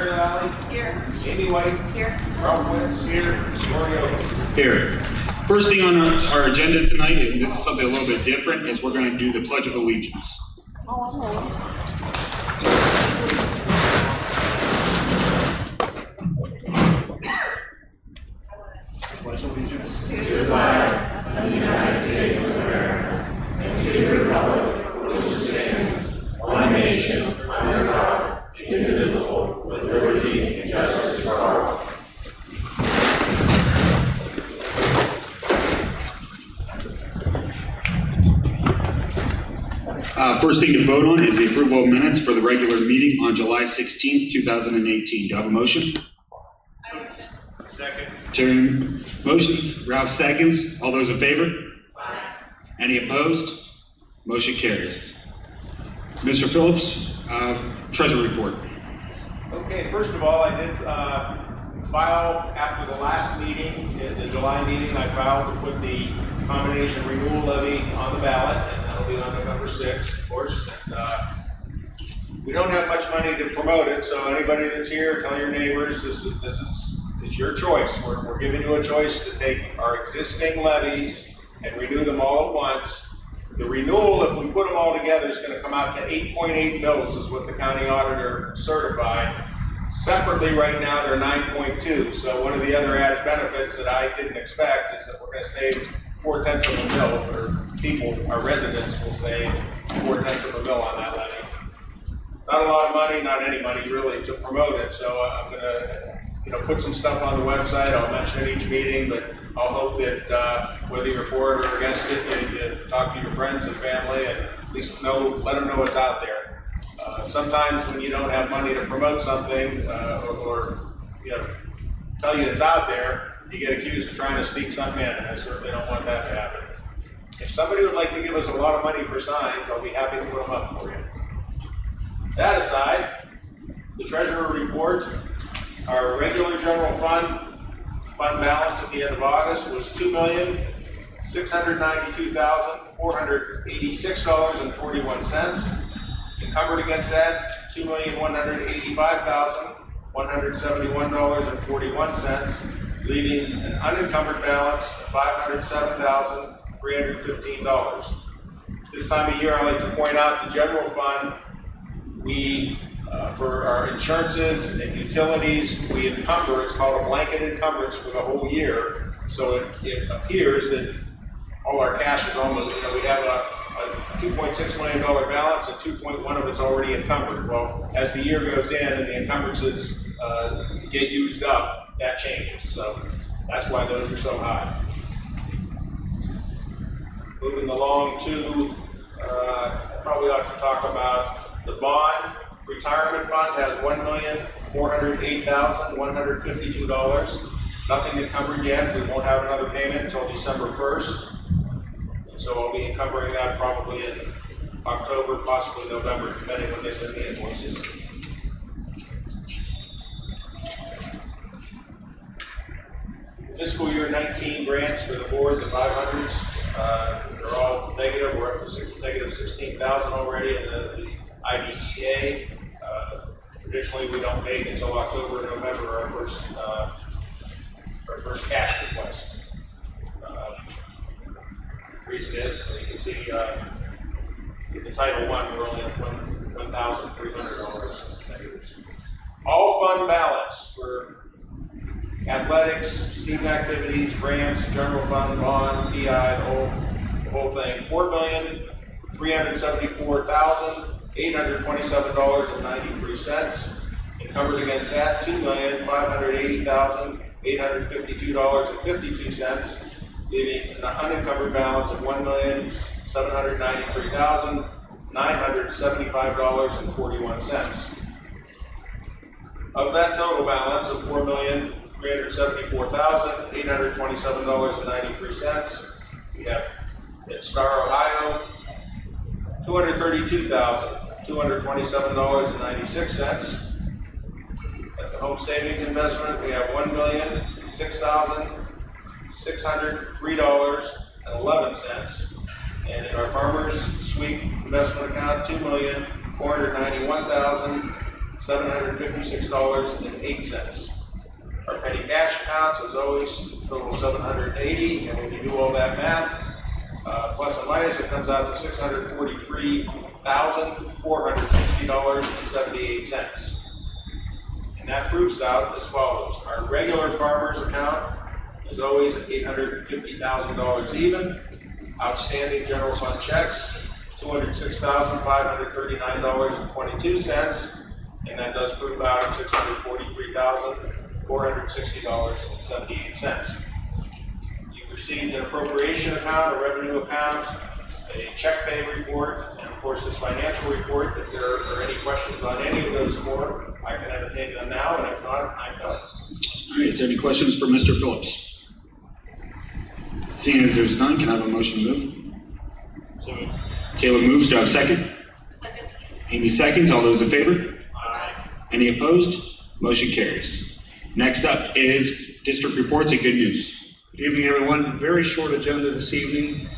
Mary Lally. Here. Amy White. Here. Ralph Wentz. Here. Mario. Here. First thing on our agenda tonight, and this is something a little bit different, is we're going to do the Pledge of Allegiance. Pledge allegiance To the flag of the United States of America and to the republic for which it stands, one nation, under God, indivisible, with liberty and justice for all. First thing to vote on is the approval of minutes for the regular meeting on July 16th, 2018. Do I have a motion? Second. Terry motions, Ralph seconds. All those in favor? Aye. Any opposed? Motion carries. Mr. Phillips, Treasury Report. Okay, first of all, I did file after the last meeting, the July meeting, I filed to put the combination renewal levy on the ballot, and that'll be on November 6th, of course. And, we don't have much money to promote it, so anybody that's here, tell your neighbors, it's your choice. We're giving you a choice to take our existing levies and renew them all at once. The renewal, if we put them all together, is going to come out to 8.8 mils, is what the county auditor certified. Separately, right now, they're 9.2. So one of the other added benefits that I didn't expect is that we're going to save 0.4 of a mil, or people, our residents will save 0.4 of a mil on that levy. Not a lot of money, not any money really to promote it. So I'm going to, put some stuff on the website. I'll mention it each meeting, but I'll hope that whether you're for it or against it, you talk to your friends and family and at least let them know it's out there. Sometimes when you don't have money to promote something or tell you it's out there, you get accused of trying to sneak something in, and I certainly don't want that to happen. If somebody would like to give us a lot of money for signs, I'll be happy to put them up for you. That aside, the treasurer report, our regular general fund balance at the end of August was $2,692,486.41. Encumbered against that, $2,185,171.41, leaving an unencumbered balance of $507,315. This time of year, I like to point out the general fund, we, for our insurances and utilities, we encumber, it's called a blanket encumbrance for the whole year. So it appears that all our cash is almost, we have a $2.6 million balance and 2.1 of it's already encumbered. Well, as the year goes in and the encumbrances get used up, that changes. So that's why those are so high. Moving along to, probably ought to talk about the bond. Retirement fund has $1,408,152. Nothing encumbered yet. We won't have another payment until December 1st. So I'll be encumbering that probably in October, possibly November, depending when they send the invoices. Fiscal year 19 grants for the board, the 500s, they're all negative. We're up to negative 16,000 already in the IDEA. Traditionally, we don't make until October and November our first cash request. Reason is, you can see, with the Title I, we're only at $1,300 negatives. All fund balance for athletics, student activities, grants, general fund, bond, PI, the whole thing, $4,374,827.93. Encumbered against that, $2,580,852.52. Leaving an unencumbered balance of $1,793,975.41. Of that total balance of $4,374,827.93, we have at Star Ohio $232,227.96. At the Home Savings Investment, we have $1,603.11, and in our Farmers Sweep investment account, $2,491,000 $756.08. Our petty cash accounts, as always, total $780, and when you do all that math, plus and minus, it comes out to $643,460.78. And that proofs out as follows. Our regular farmer's account is always at $850,000 even. Outstanding general fund checks, $206,539.22, and that does prove out at $643,460.78. You've received an appropriation account, a revenue account, a check pay report, and of course this financial report. If there are any questions on any of those four, I can entertain them now, and if not, I'm done. All right, is there any questions for Mr. Phillips? Seeing as there's none, can I have a motion to move? So moved. Caleb moves, do I have a second? Second. Amy seconds, all those in favor? Aye. Any opposed? Motion carries. Next up is district reports and good news. Good evening, everyone. Very short agenda this evening.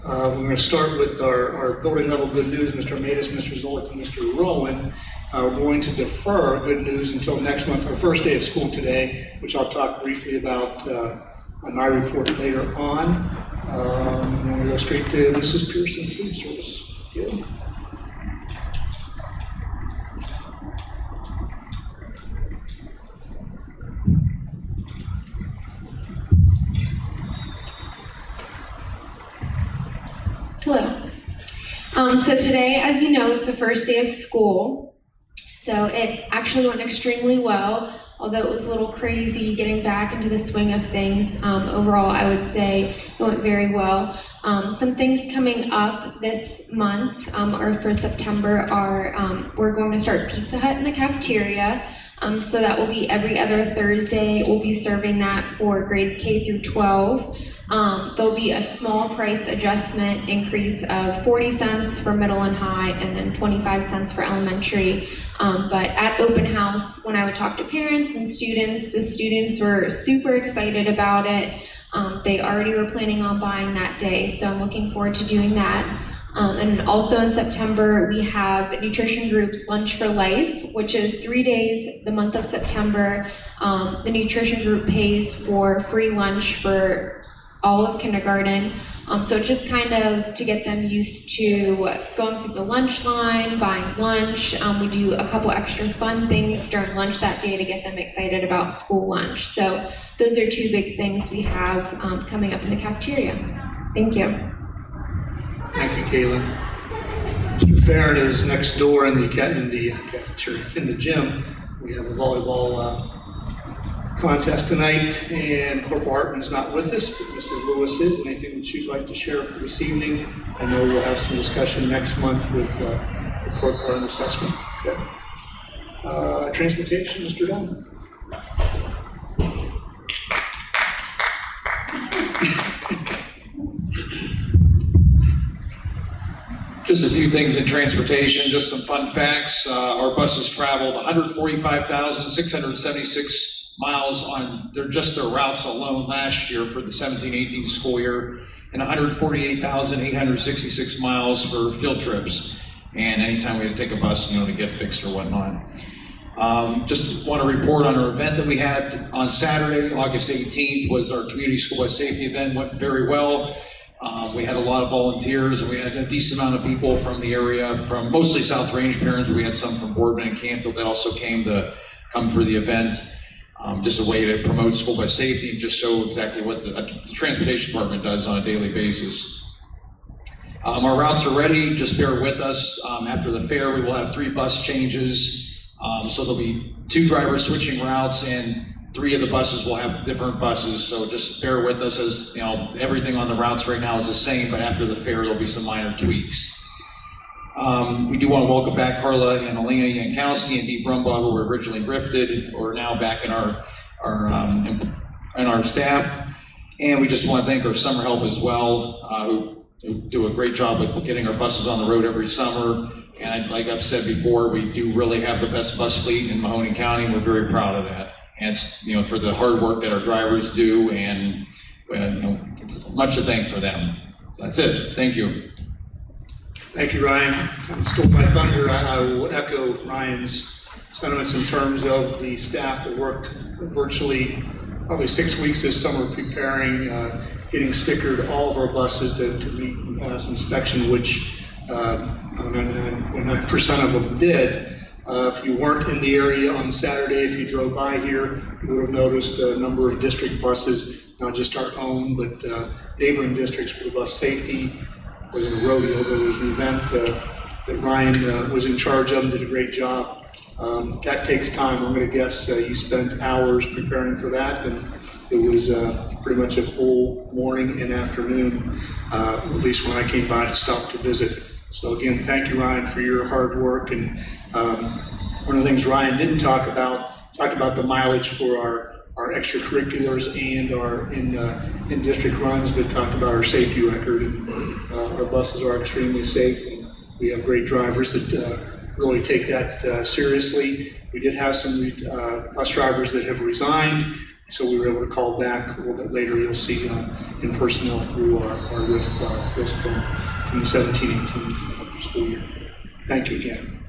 We're going to start with our building level good news. Mr. Matus, Mr. Zolik, and Mr. Rowan are going to defer good news until next month, our first day of school today, which I'll talk briefly about on my report later on. I'm going to go straight to Mrs. Pearson, Food Service. Yeah. Hello. So today, as you know, is the first day of school. So it actually went extremely well, although it was a little crazy getting back into the swing of things. Overall, I would say it went very well. Some things coming up this month or for September are we're going to start Pizza Hut in the cafeteria. So that will be every other Thursday. We'll be serving that for grades K through 12. There'll be a small price adjustment increase of 40 cents for middle and high, and then 25 cents for elementary. But at open house, when I would talk to parents and students, the students were super excited about it. They already were planning on buying that day, so I'm looking forward to doing that. And also in September, we have Nutrition Group's Lunch for Life, which is 3 days the month of September. The Nutrition Group pays for free lunch for all of kindergarten. So it's just kind of to get them used to going through the lunch line, buying lunch. We do a couple extra fun things during lunch that day to get them excited about school lunch. So those are two big things we have coming up in the cafeteria. Thank you. Thank you, Kayla. Mr. Farron is next door in the cafeteria, in the gym. We have a volleyball contest tonight, and Corporal Hartman is not with us, but Mrs. Lewis is. Anything that you'd like to share for this evening? I know we'll have some discussion next month with the report card and assessment. Okay. Transportation, Mr. Dunn. Just a few things in transportation, just some fun facts. Our buses traveled 145,676 miles on just their routes alone last year for the 17-18 school year, and 148,866 miles for field trips. And anytime we had to take a bus, to get fixed or whatnot. Just want to report on our event that we had on Saturday, August 18th, was our community school bus safety event. Went very well. We had a lot of volunteers, and we had a decent amount of people from the area, from mostly South Range parents, but we had some from Boardman and Canfield that also came for the event. Just a way to promote school bus safety and just show exactly what the transportation department does on a daily basis. Our routes are ready, just bear with us. After the fair, we will have 3 bus changes. So there'll be 2 drivers switching routes, and 3 of the buses will have different buses. So just bear with us, as everything on the routes right now is the same, but after the fair, there'll be some minor tweaks. We do want to welcome back Carla and Elena Yankowski and Dee Brumbaugh, who were originally grifted, or are now back in our staff. And we just want to thank our summer help as well, who do a great job with getting our buses on the road every summer. And like I've said before, we do really have the best bus fleet in Mahoning County, and we're very proud of that. And it's, for the hard work that our drivers do, and it's much to thank for them. So that's it. Thank you. Thank you, Ryan. I'm still my thunder. I will echo Ryan's sentiments in terms of the staff that worked virtually probably 6 weeks this summer preparing, getting stickered all of our buses to meet and pass inspection, which 99.9% of them did. If you weren't in the area on Saturday, if you drove by here, you would have noticed a number of district buses, not just our own, but neighboring districts for the bus safety. It wasn't a rodeo, but it was an event that Ryan was in charge of and did a great job. That takes time. I'm going to guess you spent hours preparing for that, and it was pretty much a full morning and afternoon, at least when I came by to stop to visit. So again, thank you, Ryan, for your hard work. And one of the things Ryan didn't talked about the mileage for our extracurriculars and our in-district runs, but talked about our safety record. And our buses are extremely safe, and we have great drivers that really take that seriously. We did have some bus drivers that have resigned, so we were able to call back a little bit later. You'll see in personnel through our RIF list from the 17-18 school year. Thank you again.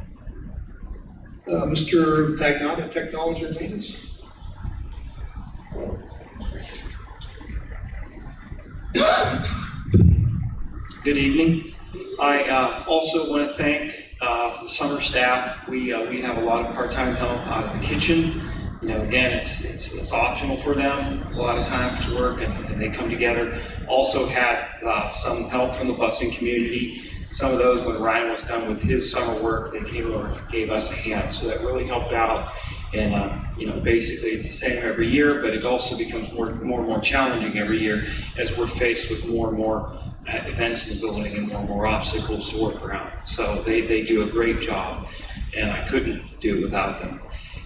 Mr. Pagnotta, Technology and Maintenance. Good evening. I also want to thank the summer staff. We have a lot of part-time help out of the kitchen. You know, again, it's optional for them a lot of times to work, and they come together. Also had some help from the busing community. Some of those, when Ryan was done with his summer work, they came over and gave us a hand. So that really helped out. And you know, basically it's the same every year, but it also becomes more and more challenging every year as we're faced with more and more events in the building and more obstacles to work around. So they do a great job, and I couldn't do it without them.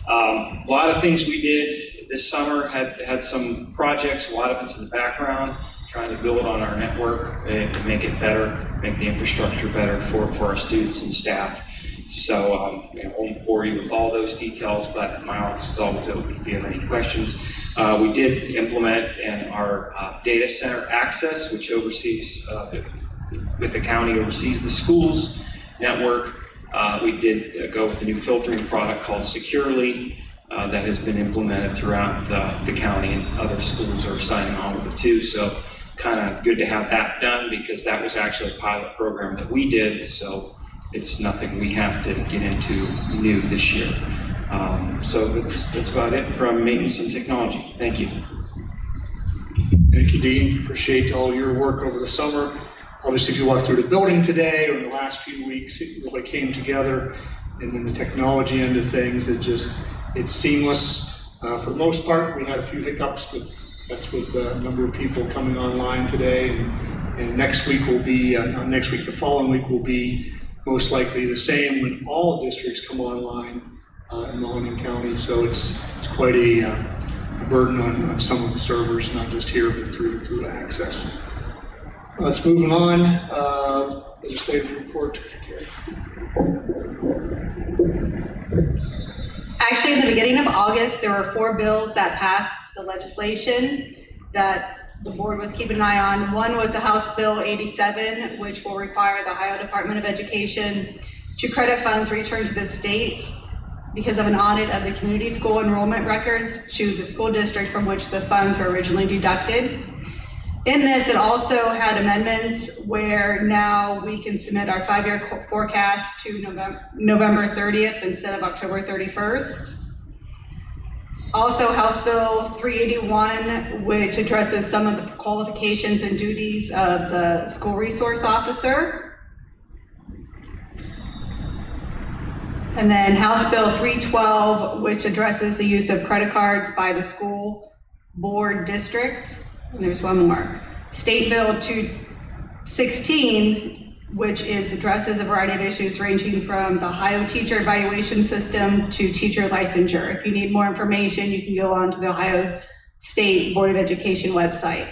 A lot of things we did this summer had some projects. A lot of it's in the background, trying to build on our network and make it better, make the infrastructure better for our students and staff. So I won't bore you with all those details, but my office is always open if you have any questions. We did implement our data center access, which oversees, with the county, oversees the schools network. We did go with a new filtering product called Securely that has been implemented throughout the county, and other schools are signing on with it too. So kind of good to have that done, because that was actually a pilot program that we did. So it's nothing we have to get into new this year. So that's about it from maintenance and technology. Thank you. Thank you, Dean. Appreciate all your work over the summer. Obviously, if you walk through the building today or in the last few weeks, it really came together. And then the technology end of things, it's seamless. For the most part, we had a few hiccups, but that's with a number of people coming online today. And next week will be, the following week will be most likely the same when all districts come online in Mahoning County. So it's quite a burden on some of the servers, not just here, but through access. Let's move on. Legislative report. Actually, in the beginning of August, there were 4 bills that passed the legislation that the board was keeping an eye on. One was the House Bill 87, which will require the Ohio Department of Education to credit funds returned to the state because of an audit of the community school enrollment records to the school district from which the funds were originally deducted. In this, it also had amendments where now we can submit our 5-year forecast to November 30th instead of October 31st. Also, House Bill 381, which addresses some of the qualifications and duties of the school resource officer. And then House Bill 312, which addresses the use of credit cards by the school board district. And there's one more. State Bill 216, which addresses a variety of issues ranging from the Ohio teacher evaluation system to teacher licensure. If you need more information, you can go on to the Ohio State Board of Education website.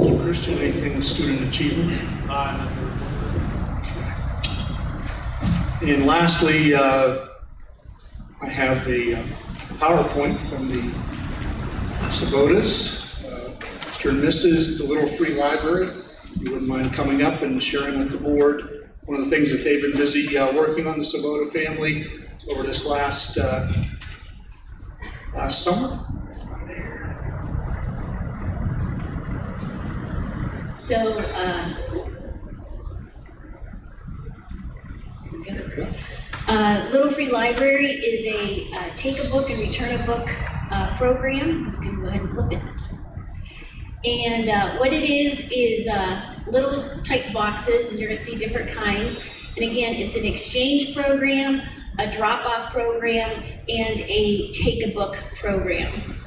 So Christian, anything student achievement? And lastly, I have a PowerPoint from the Sabotas. Mr. and Mrs. The Little Free Library. You wouldn't mind coming up and sharing with the board one of the things that they've been busy working on, the Sabota family, over this last summer. So, Little Free Library is a take a book and return a book program. You can go ahead and flip it. And what it is little type boxes, and you're going to see different kinds. And again, it's an exchange program, a drop-off program, and a take a book program.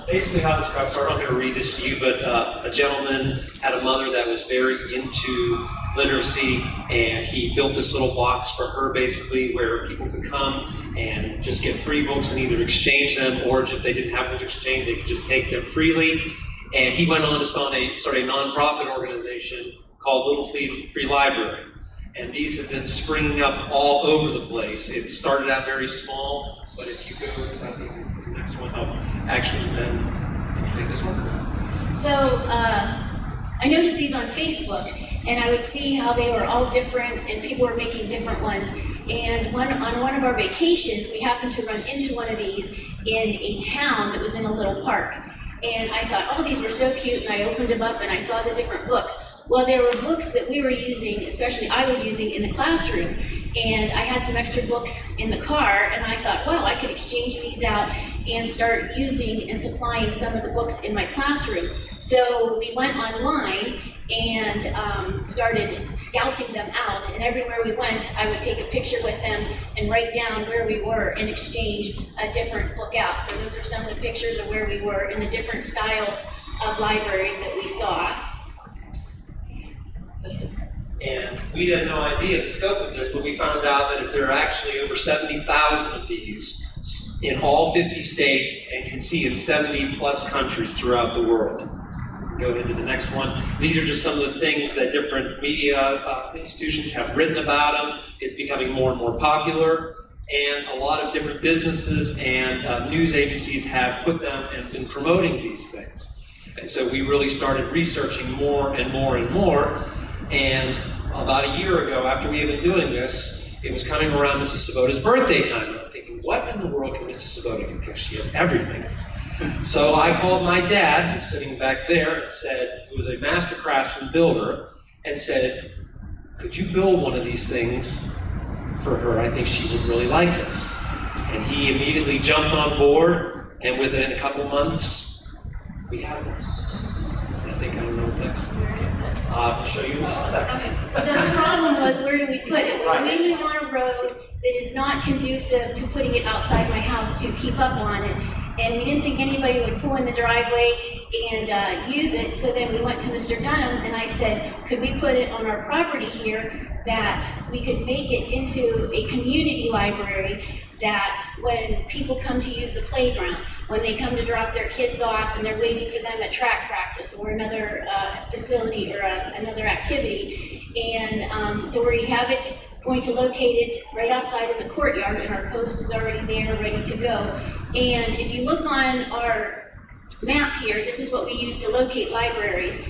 Basically how this got started, I'm going to read this to you, but a gentleman had a mother that was very into literacy, and he built this little box for her basically where people could come and just get free books and either exchange them, or if they didn't have them to exchange, they could just take them freely. And he went on to start a nonprofit organization called Little Free Library. And these have been springing up all over the place. It started out very small, but if you go to, I think it's the next one. Oh, actually, then can you take this one? So I noticed these on Facebook, and I would see how they were all different, and people were making different ones. And on one of our vacations, we happened to run into one of these in a town that was in a little park. And I thought, oh, these were so cute, and I opened them up and I saw the different books. Well, there were books that we were using, especially I was using in the classroom, and I had some extra books in the car, and I thought, wow, I could exchange these out and start using and supplying some of the books in my classroom. So we went online and started scouting them out, and everywhere we went, I would take a picture with them and write down where we were and exchange a different book out. So those are some of the pictures of where we were in the different styles of libraries that we saw. And we had no idea the scope of this, but we found out that there are actually over 70,000 of these in all 50 states, and you can see in 70 plus countries throughout the world. Go ahead to the next one. These are just some of the things that different media institutions have written about them. It's becoming more and more popular, and a lot of different businesses and news agencies have put them and been promoting these things. And so we really started researching more and more and more. And about a year ago, after we had been doing this, it was coming around Mrs. Sabota's birthday time. And I'm thinking, what in the world can Mrs. Sabota do? Because she has everything. So I called my dad, who's sitting back there, and said, who was a master craftsman builder, and said, could you build one of these things for her? I think she would really like this. And he immediately jumped on board, and within a couple months, we had one. I think I know next. I'll show you in just a second. So the problem was, where do we put it? Right. We live on a road that is not conducive to putting it outside my house to keep up on it. And we didn't think anybody would pull in the driveway and use it. So then we went to Mr. Dunham, and I said, could we put it on our property here that we could make it into a community library, that when people come to use the playground, when they come to drop their kids off and they're waiting for them at track practice or another facility or another activity. And so we have it, going to locate it right outside in the courtyard, and our post is already there, ready to go. And if you look on our map here, this is what we use to locate libraries.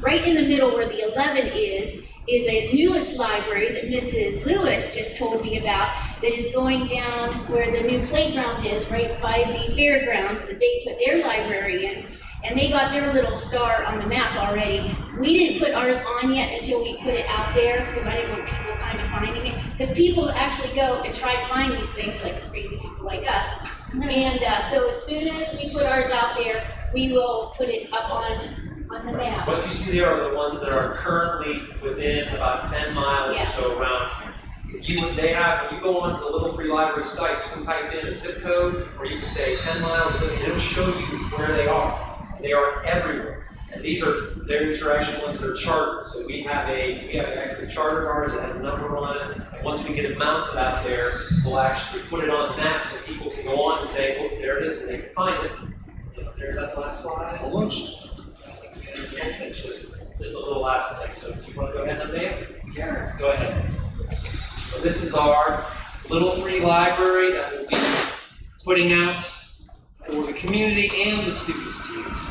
Right in the middle where the 11 is a newest library that Mrs. Lewis just told me about, that is going down where the new playground is, right by the fairgrounds, that they put their library in. And they got their little star on the map already. We didn't put ours on yet until we put it out there, because I didn't want people kind of finding it. Because people actually go and try to find these things, like crazy people like us. And so as soon as we put ours out there, we will put it up on the map. What you see there are the ones that are currently within about 10 miles or so around here. If you, when you go onto the Little Free Library site, you can type in a zip code, or you can say 10 miles, and it'll show you where they are. They are everywhere. And these are actually ones that are chartered. So we have actually chartered ours that has a number on it. And once we get it mounted out there, we'll actually put it on the map so people can go on and say, oh, there it is, and they can find it. There's that last slide. Almost. Just a little last thing. So do you want to go ahead and update? Yeah. Go ahead. So this is our Little Free Library that we'll be putting out for the community and the students to use.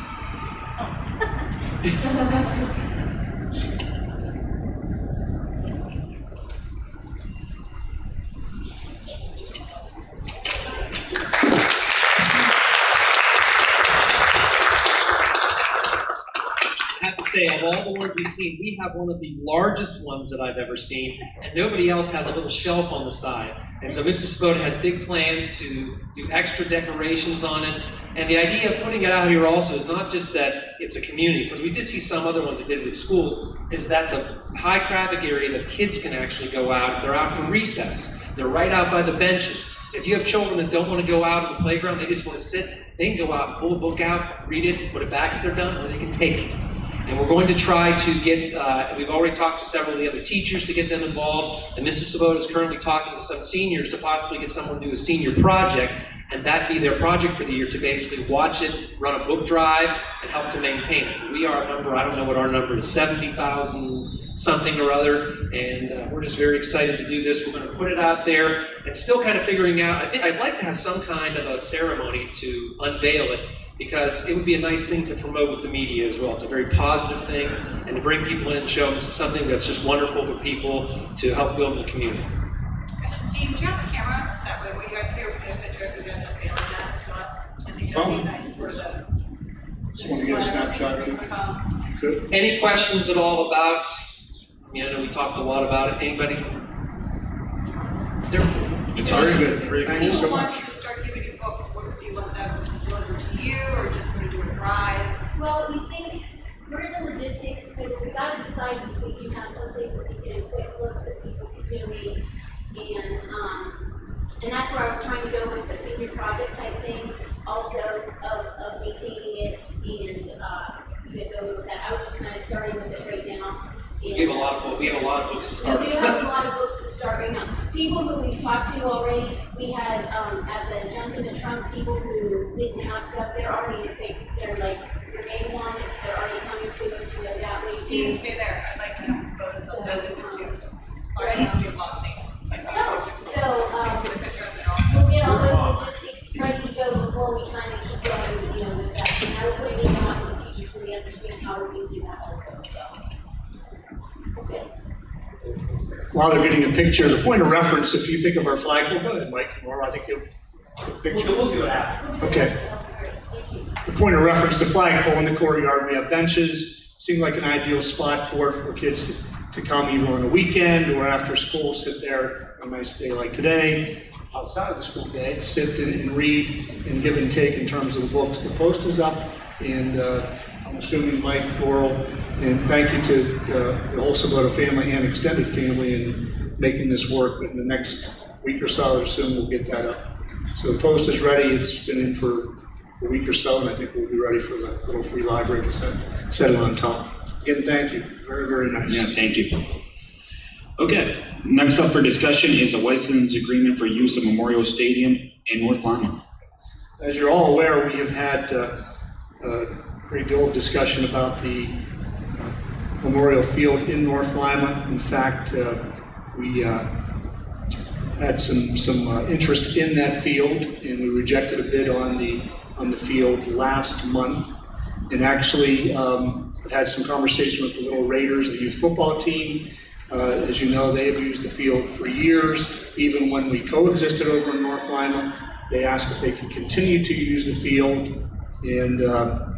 I have to say, of all the ones we've seen, we have one of the largest ones that I've ever seen, and nobody else has a little shelf on the side. And so Mrs. Svoboda has big plans to do extra decorations on it. And the idea of putting it out here also is not just that it's a community, because we did see some other ones that did it with schools, is that's a high traffic area that kids can actually go out if they're out for recess. They're right out by the benches. If you have children that don't want to go out on the playground, they just want to sit, they can go out, pull a book out, read it, put it back if they're done, or they can take it. And we're going to try to get, we've already talked to several of the other teachers to get them involved, and Mrs. Svoboda is currently talking to some seniors to possibly get someone to do a senior project, and that be their project for the year, to basically watch it, run a book drive, and help to maintain it. We are a number, I don't know what our number is, 70,000 something or other, and we're just very excited to do this. We're going to put it out there, and still kind of figuring out, I think I'd like to have some kind of a ceremony to unveil it, because it would be a nice thing to promote with the media as well. It's a very positive thing, and to bring people in and show them this is something that's just wonderful for people to help build the community. Dean, do you have a camera? That way, when you guys are here, we get a picture of you guys unveiling that to us. I think that would be nice for the. Just want to get a snapshot of it. Good. Any questions at all about, I mean, I know we talked a lot about it. Anybody? It's Very awesome. good. Thank you so much. To start giving you books, what do you want them delivered to you, or just going to do a drive? Well, we think we're in the logistics because we got to decide if we do have someplace that we can do quick looks that people can donate, and that's where I was trying to go with the senior project type thing, also of maintaining it and going with that. I was just kind of starting with it right now. We have a lot of books to start We with. do have a lot of books to start right now. People who we've talked to already, we had at the Junk in the Trunk, people who didn't have stuff, they're already, they're like, your name's on it, they're already coming to us, so that way Dean, too. stay there. I'd like to have this photos of those with you too. Sorry, I don't do a boxing. So, Please get a picture of it also. we'll get all those logistics ready to go before we kind of keep going, with that. And I will put it out to the teachers so they understand how we're using that also, so. Okay. While they're getting a picture, the point of reference, if you think of our flagpole, go ahead, Mike, or I think you'll picture. We'll do it after. Okay. The point of reference, the flagpole in the courtyard, we have benches, seemed like an ideal spot for kids to come either on a weekend or after school, sit there on a nice day like today, outside of the school day, sit and read and give and take in terms of the books. The post is up, and I'm assuming Mike, Laurel, and thank you to the whole Svoboda family and extended family in making this work. But in the next week or so, I assume we'll get that up. So the post is ready. It's been in for a week or so, and I think we'll be ready for the little free library to set it on top. Again, thank you. Very, very nice. Yeah, thank you. Okay, next up for discussion is a license agreement for use of Memorial Stadium in North Lima. As you're all aware, we have had a great deal of discussion about the Memorial Field in North Lima. In fact, we had some interest in that field, and we rejected a bid on the field last month. And actually, had some conversation with the Little Raiders, the youth football team. As you know, they have used the field for years. Even when we coexisted over in North Lima, they asked if they could continue to use the field, and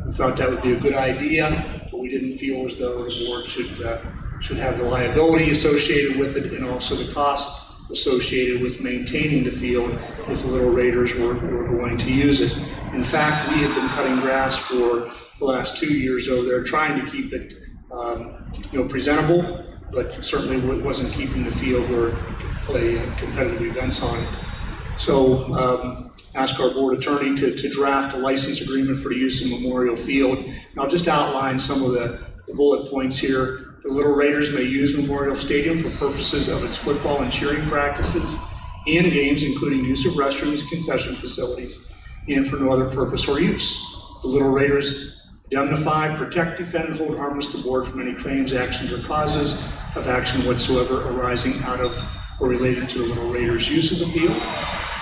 we thought that would be a good idea, but we didn't feel as though the board should have the liability associated with it and also the cost associated with maintaining the field if the Little Raiders were going to use it. In fact, we have been cutting grass for the last 2 years over there, trying to keep it presentable, but certainly wasn't keeping the field where to play competitive events on it. So ask our board attorney to draft a license agreement for the use of Memorial Field. And I'll just outline some of the bullet points here. The Little Raiders may use Memorial Stadium for purposes of its football and cheering practices and games, including use of restrooms, concession facilities, and for no other purpose or use. The Little Raiders indemnify, protect, defend, and hold harmless the board from any claims, actions, or causes of action whatsoever arising out of or related to the Little Raiders' use of the field.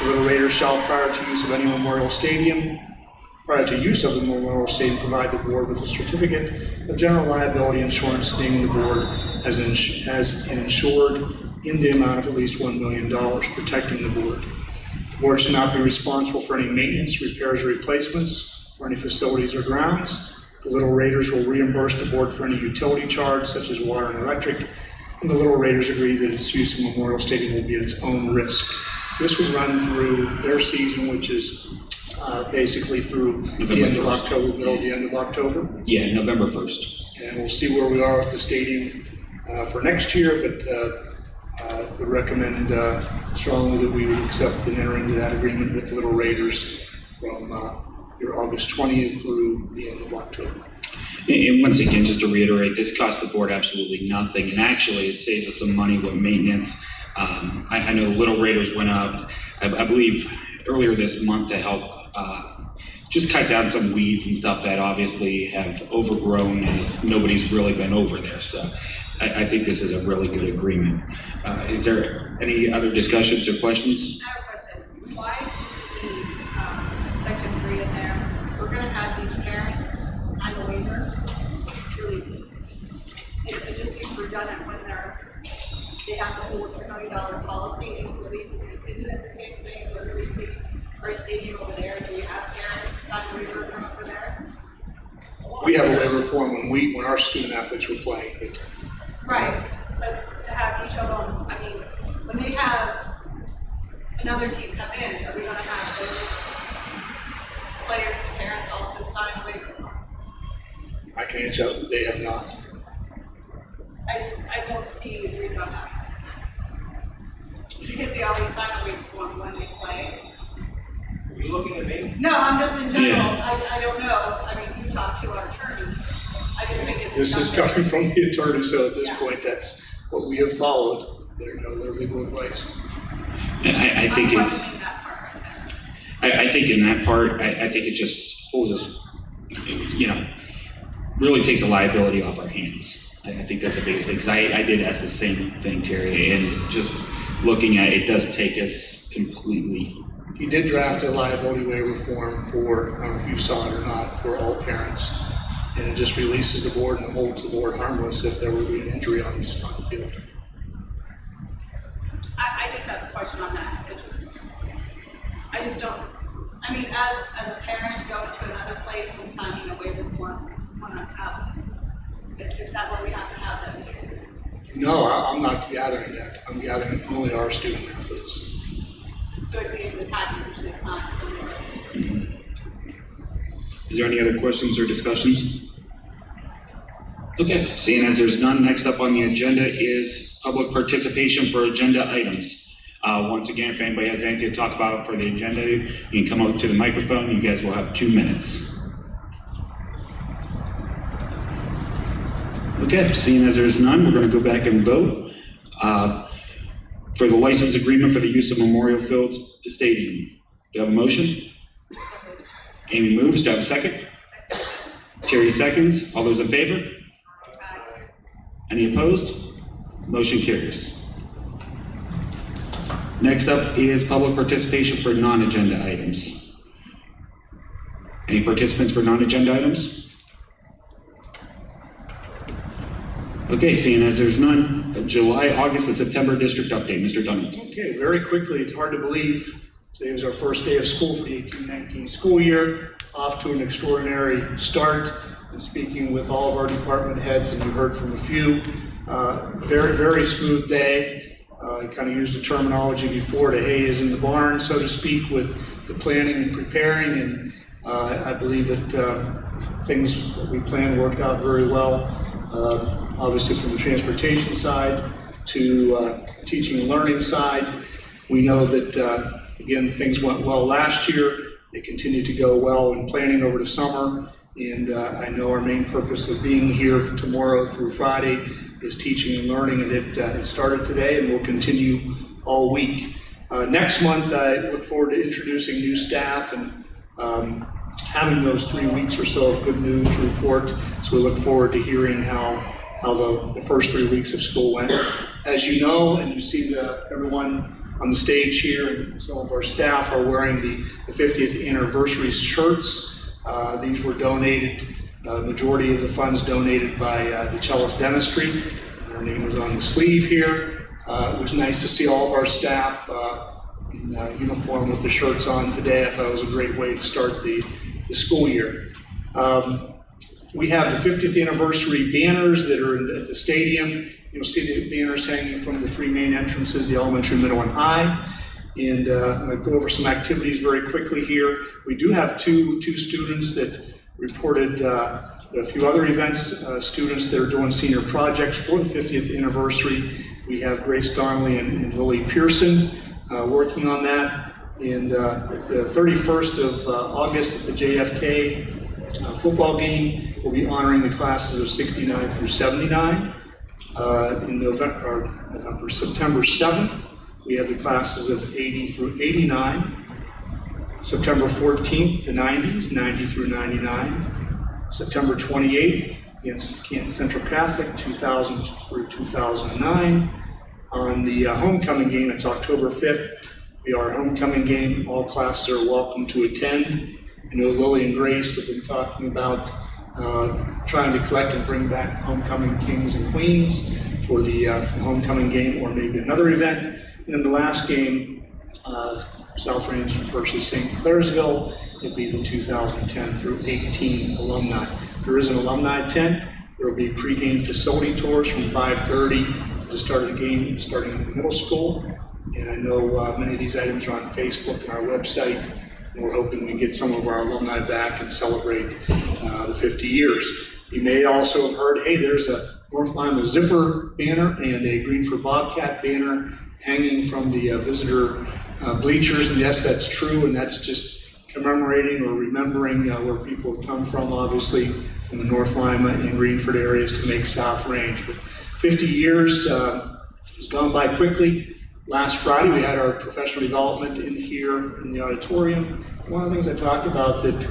The Little Raiders shall, prior to use of any Memorial Stadium, prior to use of the Memorial Stadium, provide the board with a certificate of general liability insurance naming the board as an insured in the amount of at least $1 million, protecting the board. The board should not be responsible for any maintenance, repairs, or replacements for any facilities or grounds. The Little Raiders will reimburse the board for any utility charge, such as water and electric, and the Little Raiders agree that its use of Memorial Stadium will be at its own risk. This would run through their season, which is basically through the end of October, middle of the end of October. Yeah, November 1st. And we'll see where we are with the stadium for next year, but would recommend strongly that we would accept and enter into that agreement with the Little Raiders from your August 20th through the end of October. And once again, just to reiterate, this costs the board absolutely nothing, and actually it saves us some money with maintenance. I know the Little Raiders went out, I believe, earlier this month to help just cut down some weeds and stuff that obviously have overgrown as nobody's really been over there. So I think this is a really good agreement. Is there any other discussions or questions? I have a question. Why the section 3 in there, we're gonna have each parent sign a waiver, release it. It just seems redundant when they have to hold a $1 million policy and release it. Isn't it the same thing as releasing our stadium over there? Do we have parents sign a waiver from over there? We have a waiver form when our student athletes were playing, but Right, but to have each of them, I mean, when they have another team come in, are we gonna have those players and parents also sign a waiver? I can answer that they have not. I don't see the reason I'm not. Because they always sign a waiver form when they play. Are you looking at me? No, I'm just in general, Yeah. I don't know, I mean, you talked to our attorney, I just think it's. This is coming from the attorney, so at this Yeah. point, that's what we have followed, their legal advice. I think I'm it's, questioning that part right there. I think in that part, I think it just pulls us, really takes the liability off our hands. I think that's the biggest thing, because I did ask the same thing, Terry, and just looking at it does take us completely. He did draft a liability waiver form for, I don't know if you saw it or not, for all parents. And it just releases the board and holds the board harmless if there would be an injury on the field. I just have a question on that. I just don't, I mean, as a parent going to another place and signing a waiver form when I'm out, is that what we have to have them do? No, I'm not gathering that. I'm gathering only our student athletes. So it'd be in the package they sign when they register. Is there any other questions or discussions? Okay, seeing as there's none, next up on the agenda is public participation for agenda items. Once again, if anybody has anything to talk about for the agenda, you can come up to the microphone. You guys will have 2 minutes. Okay, seeing as there's none, we're going to go back and vote for the license agreement for the use of Memorial Field Stadium. Do you have a motion? Amy moves. Do I have a second? Terry seconds. All those in favor? Any opposed? Motion carries. Next up is public participation for non-agenda items. Any participants for non-agenda items? Okay, seeing as there's none, July, August, and September district update. Mr. Dunn. Okay, very quickly, it's hard to believe. Today was our first day of school for the 18-19 school year, off to an extraordinary start. And speaking with all of our department heads, and you heard from a few, very, very smooth day. I kind of used the terminology before, the hay is in the barn, so to speak, with the planning and preparing, and I believe that things that we planned worked out very well. Obviously from the transportation side to teaching and learning side. We know that, again, things went well last year. They continue to go well in planning over the summer. And I know our main purpose of being here tomorrow through Friday is teaching and learning, and it started today and will continue all week. Next month, I look forward to introducing new staff and having those 3 weeks or so of good news to report. So we look forward to hearing how the first 3 weeks of school went. As you know, and you see everyone on the stage here, and some of our staff are wearing the 50th anniversary shirts. These were donated, majority of the funds donated by DeCellis Dentistry. Their name was on the sleeve here. It was nice to see all of our staff in uniform with the shirts on today. I thought it was a great way to start the school year. We have the 50th anniversary banners that are at the stadium. You'll see the banners hanging from the three main entrances, the elementary, middle, and high. And I'm going to go over some activities very quickly here. We do have two students that reported a few other events, students that are doing senior projects for the 50th anniversary. We have Grace Donnelly and Lily Pearson working on that. And at the 31st of August at the JFK football game, we'll be honoring the classes of 69 through 79. In September 7th, we have the classes of 80 through 89. September 14th, the 90s, 90 through 99. September 28th, against Canton Central Catholic, 2000 through 2009. On the homecoming game, it's October 5th, we are homecoming game. All classes are welcome to attend. I know Lily and Grace have been talking about trying to collect and bring back homecoming kings and queens for the homecoming game or maybe another event. And in the last game, South Range versus St. Clairsville, it'd be the 2010 through 18 alumni. There is an alumni tent. There will be pregame facility tours from 5:30 to the start of the game, starting at the middle school. And I know many of these items are on Facebook and our website, and we're hoping we get some of our alumni back and celebrate the 50 years. You may also have heard, hey, there's a North Lima Zipper banner and a Greenford Bobcat banner hanging from the visitor bleachers, and yes, that's true, and that's just commemorating or remembering where people have come from, obviously, from the North Lima and Greenford areas to make South Range. But 50 years has gone by quickly. Last Friday, we had our professional development in here in the auditorium. One of the things I talked about that,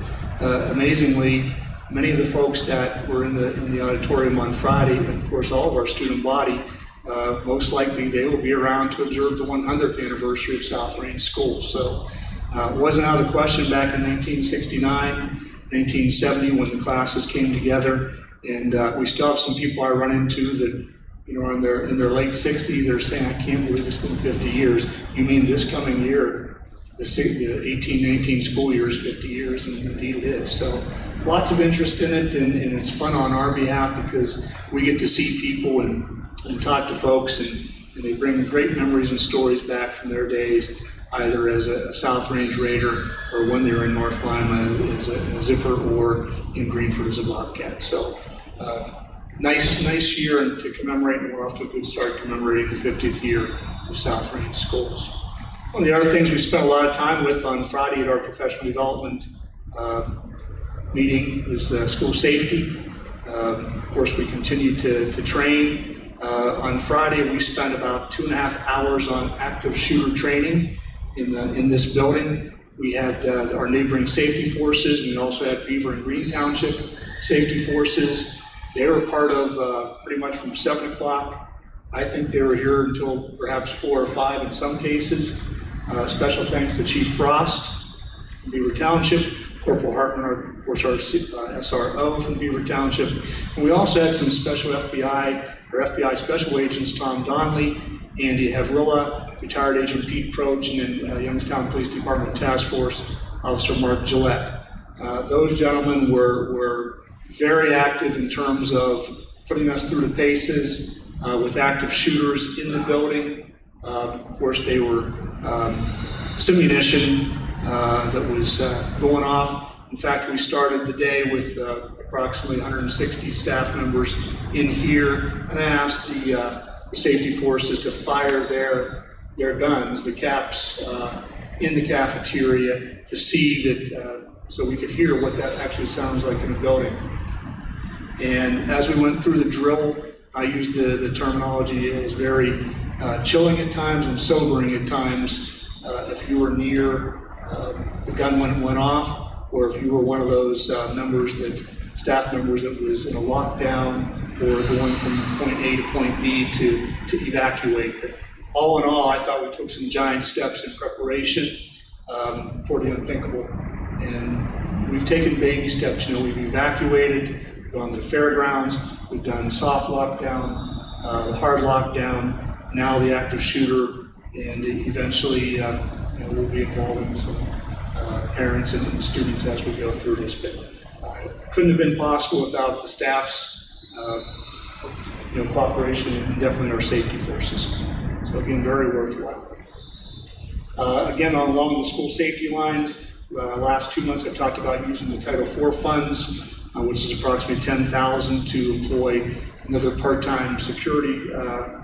amazingly, many of the folks that were in the auditorium on Friday, and of course all of our student body, most likely they will be around to observe the 100th anniversary of South Range Schools. So it wasn't out of the question back in 1969, 1970 when the classes came together, and we still have some people I run into that are in their late 60s. They're saying, I can't believe it's been 50 years. You mean this coming year, the 18-19 school year is 50 years, and indeed it is. So lots of interest in it, and it's fun on our behalf because we get to see people and talk to folks, and they bring great memories and stories back from their days, either as a South Range Raider or when they were in North Lima as a Zipper or in Greenford as a Bobcat. So nice year to commemorate, and we're off to a good start commemorating the 50th year of South Range Schools. One of the other things we spent a lot of time with on Friday at our professional development meeting was school safety. Of course, we continue to train. On Friday, we spent about 2.5 hours on active shooter training in this building. We had our neighboring safety forces, and we also had Beaver and Green Township safety forces. They were part of pretty much from 7 o'clock. I think they were here until perhaps 4 or 5 in some cases. Special thanks to Chief Frost from Beaver Township, Corporal Hartman, of course, our SRO from Beaver Township. And we also had some special FBI special agents, Tom Donnelly, Andy Havrilla, retired Agent Pete Proch, and then Youngstown Police Department Task Force Officer Mark Gillette. Those gentlemen were very active in terms of putting us through the paces with active shooters in the building. Of course, they were simunition that was going off. In fact, we started the day with approximately 160 staff members in here, and I asked the safety forces to fire their guns, the caps, in the cafeteria to see that, so we could hear what that actually sounds like in a building. And as we went through the drill, I used the terminology, it was very chilling at times and sobering at times. If you were near the gun when it went off, or if you were one of those staff members that was in a lockdown or going from point A to point B to evacuate. But all in all, I thought we took some giant steps in preparation for the unthinkable. And we've taken baby steps. You know, we've evacuated, we've gone to the fairgrounds, we've done soft lockdown, the hard lockdown, now the active shooter, and eventually, we'll be involving some parents and students as we go through this. But couldn't have been possible without the staff's cooperation and definitely our safety forces. So again, very worthwhile. Again, along the school safety lines, last 2 months I've talked about using the Title IV funds, which is approximately $10,000 to employ another part-time security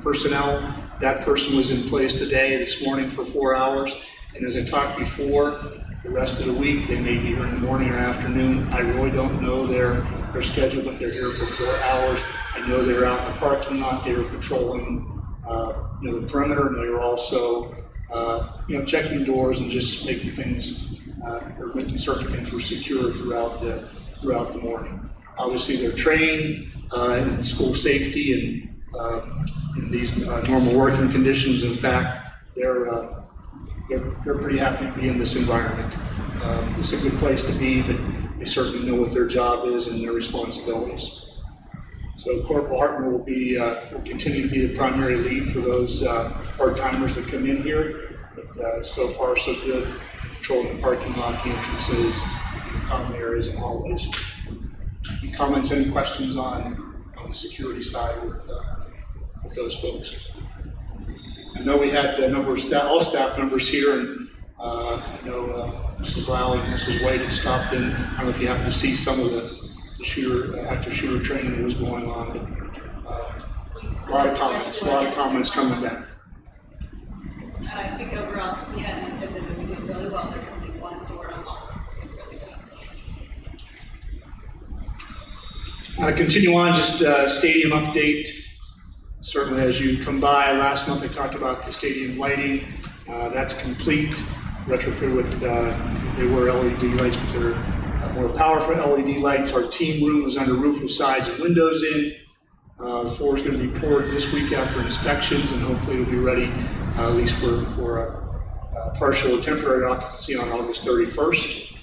personnel. That person was in place this morning for 4 hours. And as I talked before, the rest of the week, they may be here in the morning or afternoon. I really don't know their schedule, but they're here for 4 hours. I know they're out in the parking lot. They were patrolling the perimeter, and they were also checking doors and just making things, or making certain things were secure throughout the morning. Obviously, they're trained in school safety and in these normal working conditions. In fact, they're pretty happy to be in this environment. It's a good place to be, but they certainly know what their job is and their responsibilities. So Corporal Hartman will continue to be the primary lead for those part-timers that come in here. But so far, so good, patrolling the parking lot, the entrances, the common areas and hallways. Any comments, any questions on the security side with those folks? I know we had a number of all staff members here, and I know Mrs. Lally and Mrs. White had stopped in. I don't know if you happen to see some of the active shooter training that was going on, but a lot of comments coming back. I think overall, yeah, you said that we did really well. There's only one door unlocked. It's really good. Continue on, just stadium update. Certainly as you come by, last month I talked about the stadium lighting. That's complete. Retrofit with, they were LED lights, but they're more powerful LED lights. Our team room is under roof with sides and windows in. The floor is going to be poured this week after inspections, and hopefully it'll be ready at least for a partial or temporary occupancy on August 31st.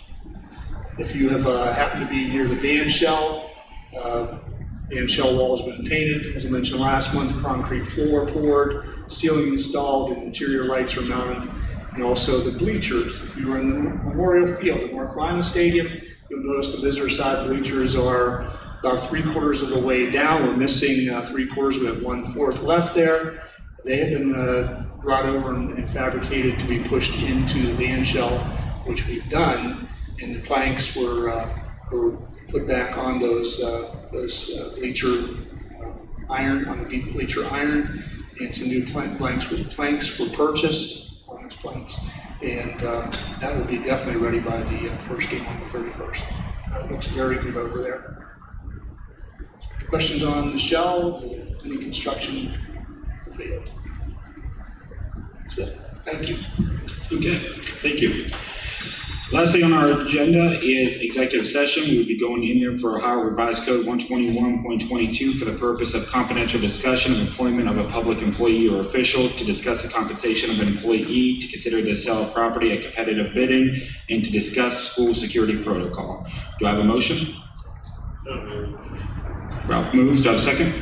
If you have happened to be near the band shell wall has been painted. As I mentioned last month, concrete floor poured, ceiling installed, and interior lights are mounted. And also the bleachers. If you were in the Memorial Field at North Lima Stadium, you'll notice the visitor side bleachers are about 3/4 of the way down. We're missing 3/4. We have 1/4 left there. They have been brought over and fabricated to be pushed into the band shell, which we've done. And the planks were put back on those bleacher iron, on the bleacher iron, and some new planks were purchased. Planks, and that will be definitely ready by the first game on the 31st. It looks very good over there. Questions on the shell? Any construction field? That's it. Thank you. Okay, thank you. Last thing on our agenda is executive session. We will be going in there for Ohio Revised Code 121.22 for the purpose of confidential discussion of employment of a public employee or official, to discuss the compensation of an employee, to consider the sale of property at competitive bidding, and to discuss school security protocol. Do I have a motion? Ralph moves. Do I have a second?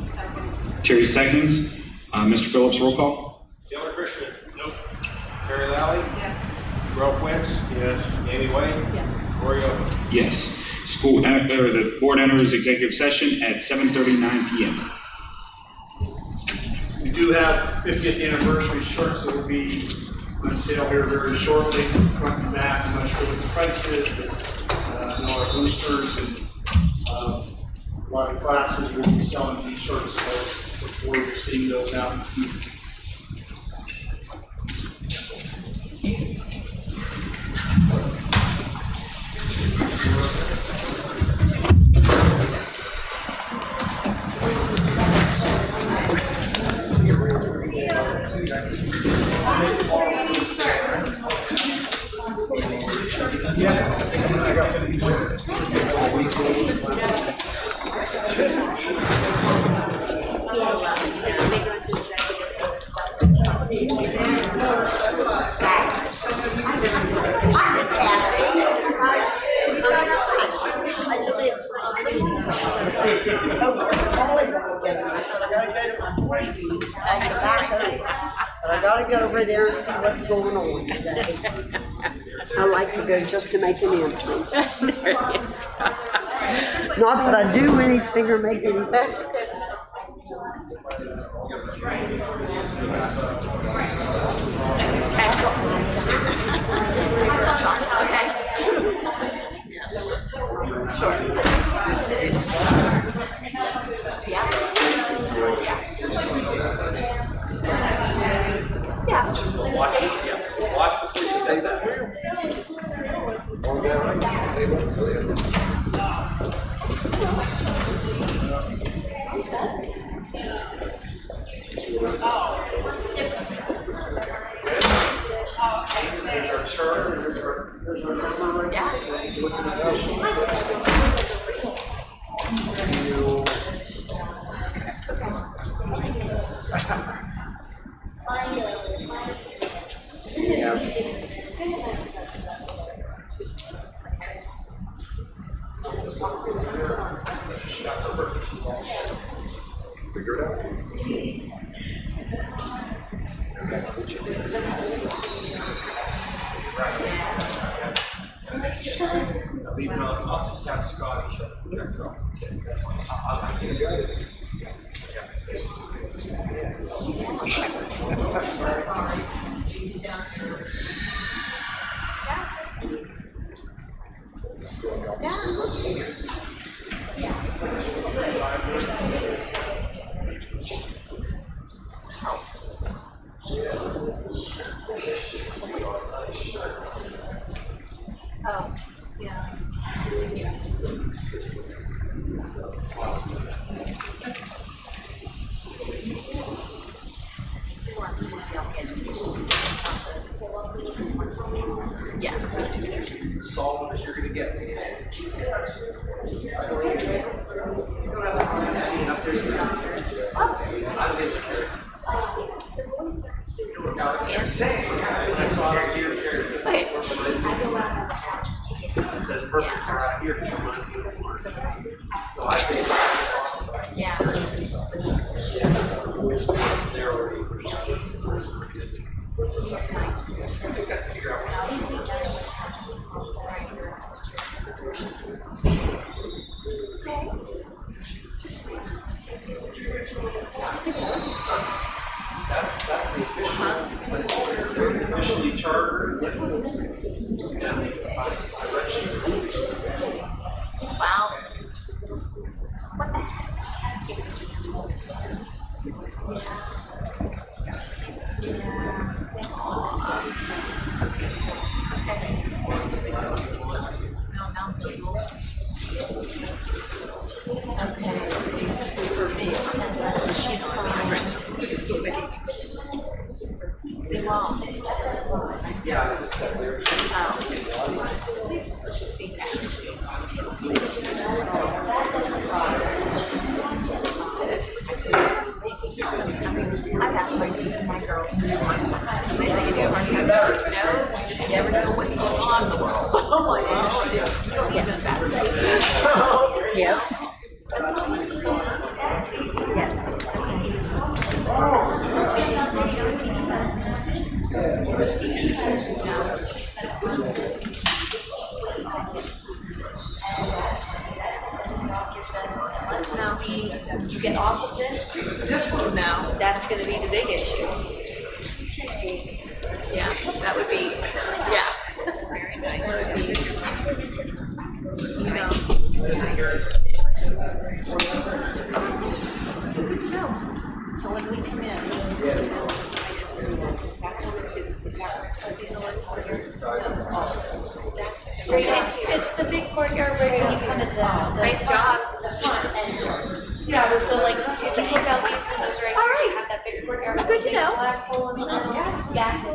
Second. Terry seconds. Mr. Phillips, roll call. Taylor Christian? Nope. Barry Lally? Yes. Ralph Wentz? Yes. Amy White? Yes. Corey Owen? Yes. The board enters executive session at 7:39 p.m. We do have 50th anniversary shirts that will be on sale here very shortly, front and back. I'm not sure what the price is, but our boosters and a lot of classes will be selling these shirts, so look forward to seeing those out in the community. They go into executive session. But I gotta get over there and see what's going on today. I like to go just to make an entrance. Not that I do anything or make any better. Watch before you stay back. I'll just have Scotty shut the projector off and say, that's fine. I'll do this. Oh, yeah. Yes. Solid as you're gonna get. I was gonna say, I saw it here. Okay. It says purpose car here. So I think that's awesome. Yeah. They're already. I think that's to figure out. That's the official. It's officially chartered. Yeah. I registered. Wow. Yeah, I just said there. I've asked my girls to do one. They think you do a hard time. No, you just never know what's going on in the world. Oh my gosh. Yes, that's it. So, yeah. Now, you get off of this? No, that's gonna be the big issue. Yeah, that would be, yeah. Very nice. So when we come in. It's the big courtyard where you come in the Nice job. front and, yeah, so like, if you look out these windows right here, you have that big courtyard. with Good to the know. flagpole in the middle. That's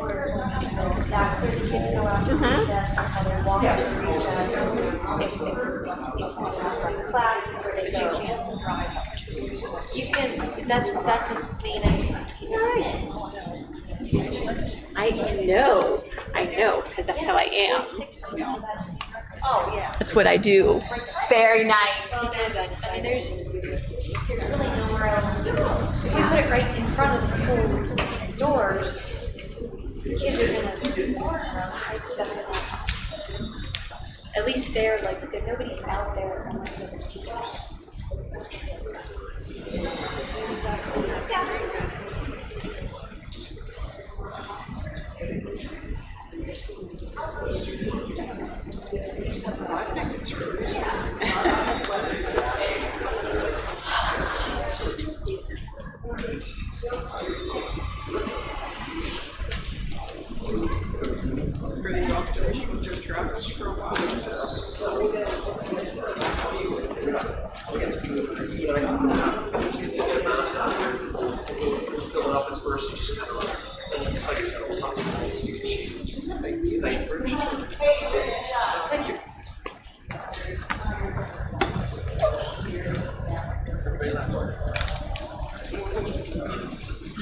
where the kids go out to recess, and how they walk to recess. If class is where they go. You can, that's the main entrance. I know, because that's how I am. Oh, yeah. That's what I do. Very nice. Because, I mean, there's really nowhere else. it right in front of the school doors, kids are gonna hide stuff in there. At least they're like, nobody's out there unless they're teachers.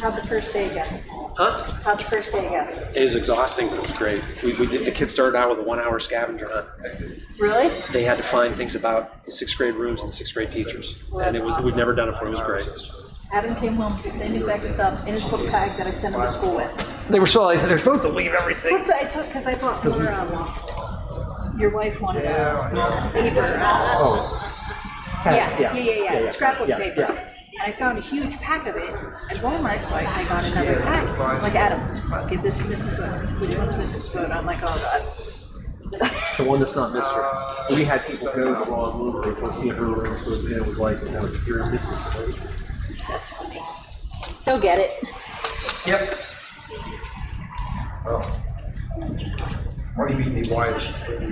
How'd the first day go? Huh? How'd the first day go? It was exhausting, but it was great. We did, the kids started out with a 1 hour scavenger hunt. Really? They had to find things about the 6th grade rooms and the 6th grade teachers. And it was, we'd never done it before, it was great. Adam came home with the same exact stuff in his book bag that I sent him to school with. They were supposed to leave everything. Because I thought your wife wanted papers. Oh. Yeah. Scrapbook paper. And I found a huge pack of it at Walmart, so I got another pack. I'm like, Adam, give this to Mrs. Bode. Which one's Mrs. Bode? I'm like, oh God. The one that's not Mr. We had people go to the wrong room, they put in her room, so it was like, you're Mrs. That's funny. He'll get it. Yep. Oh. Or you mean the wives with the,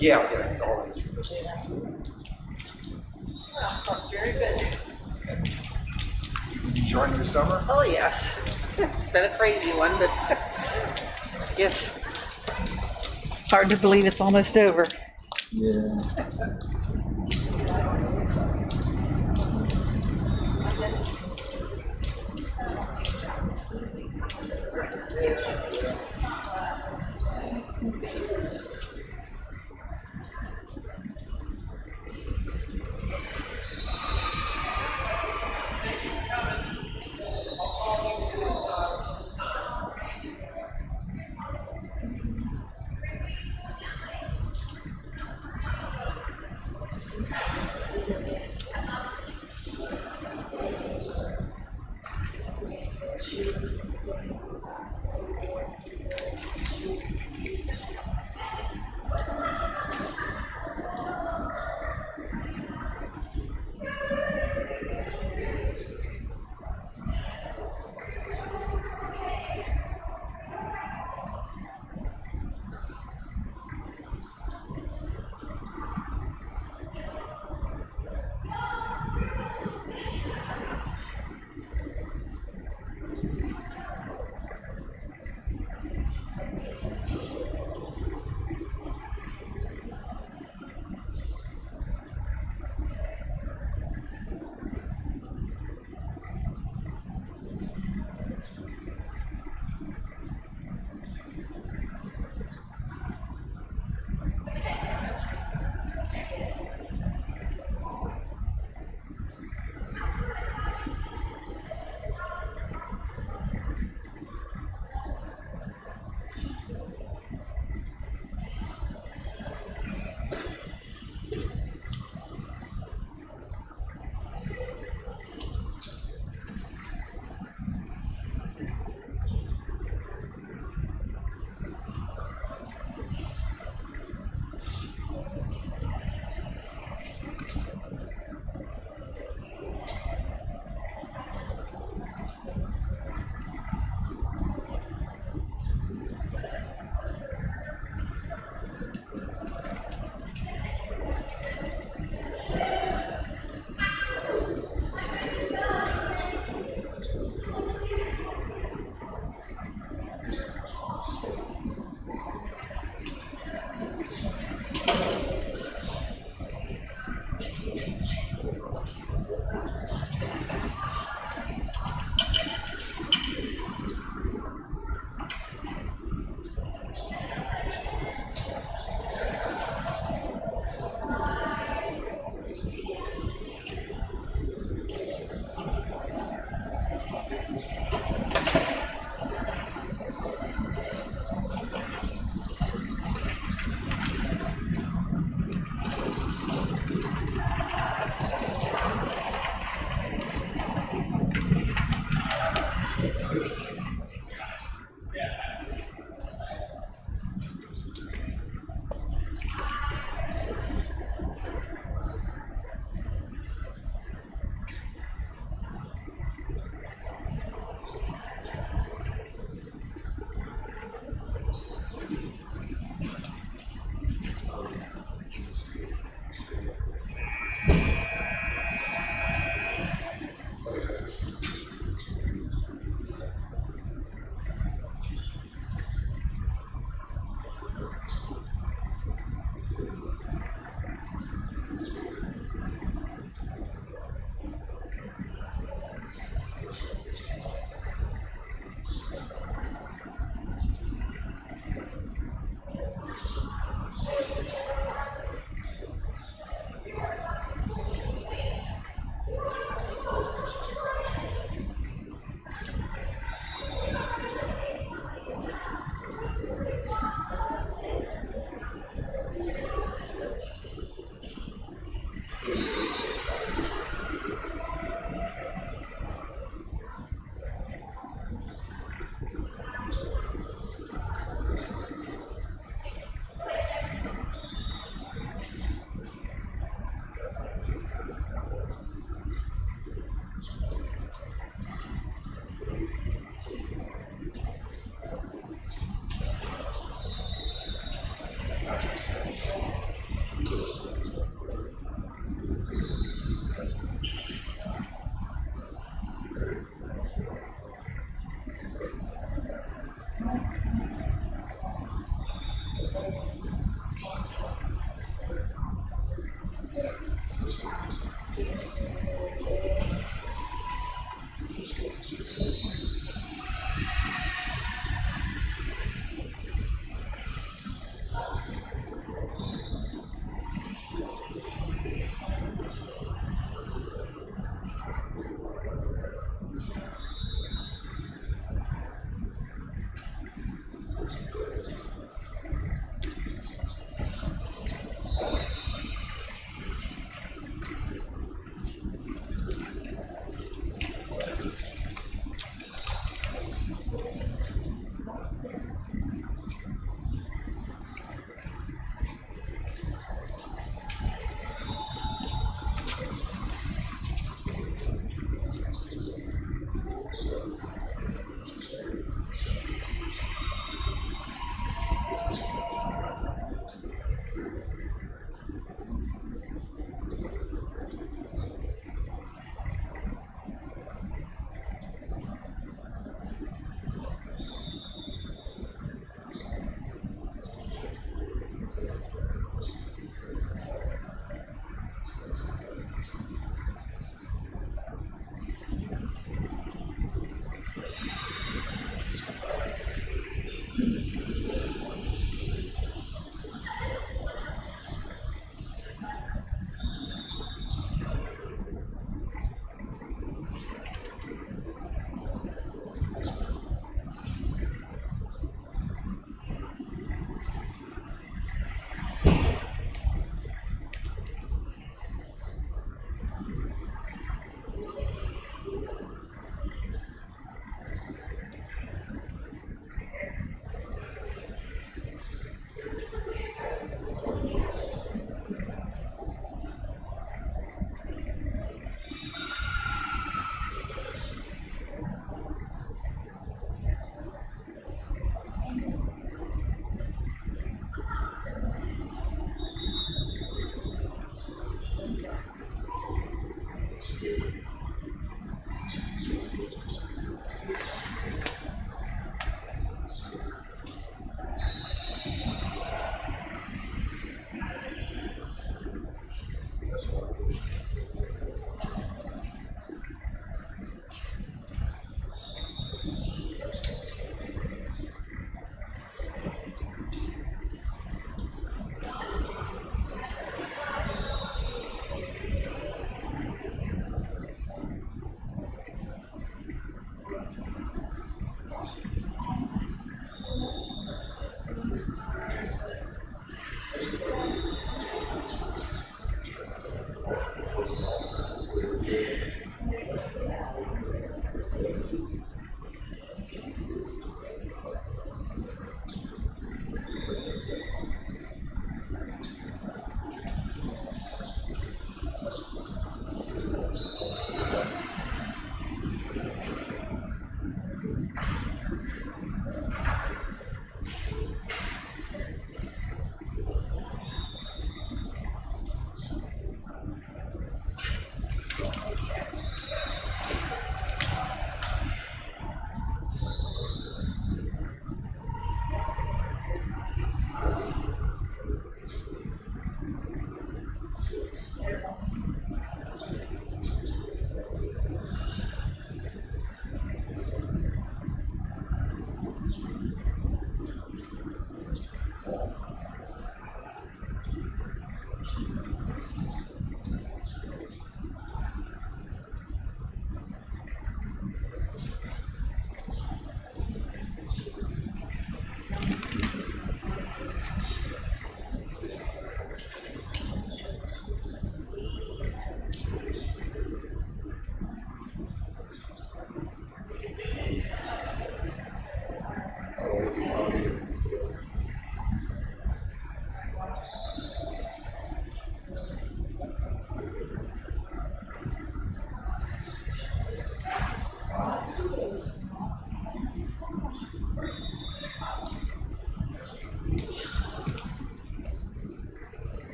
yeah, it's all. That's very good. Enjoying your summer? Oh, yes. It's been a crazy one, but yes. Hard to believe it's almost over. Yeah.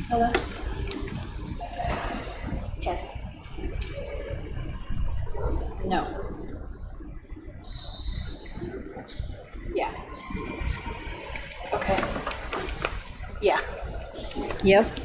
Hello? Yes. No. Yeah. Okay. Yeah. Yep.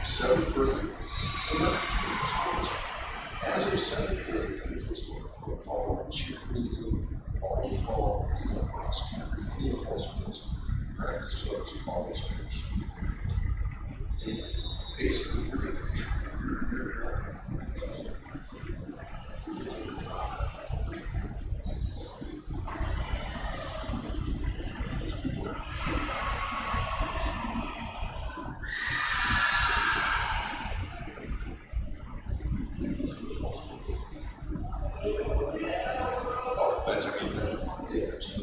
Seventh grade, and not just middle schools. As a seventh grade, things was doing football, cheerleading, volleyball, cross country, any of those sports, practice shows, all those things. Basically, your vacation. That's a good thing. Yes.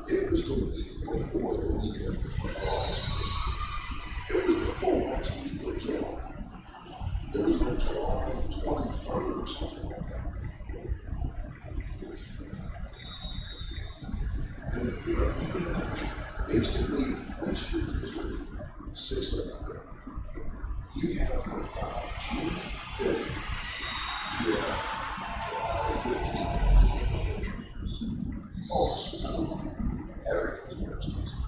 It was the week before the week of August. It was the full last week of July. It was like July 23rd or something like that. And basically, once you get to 6th of grade, you have from June 5th to July 15th to take a picture. All this time, everything's more expensive.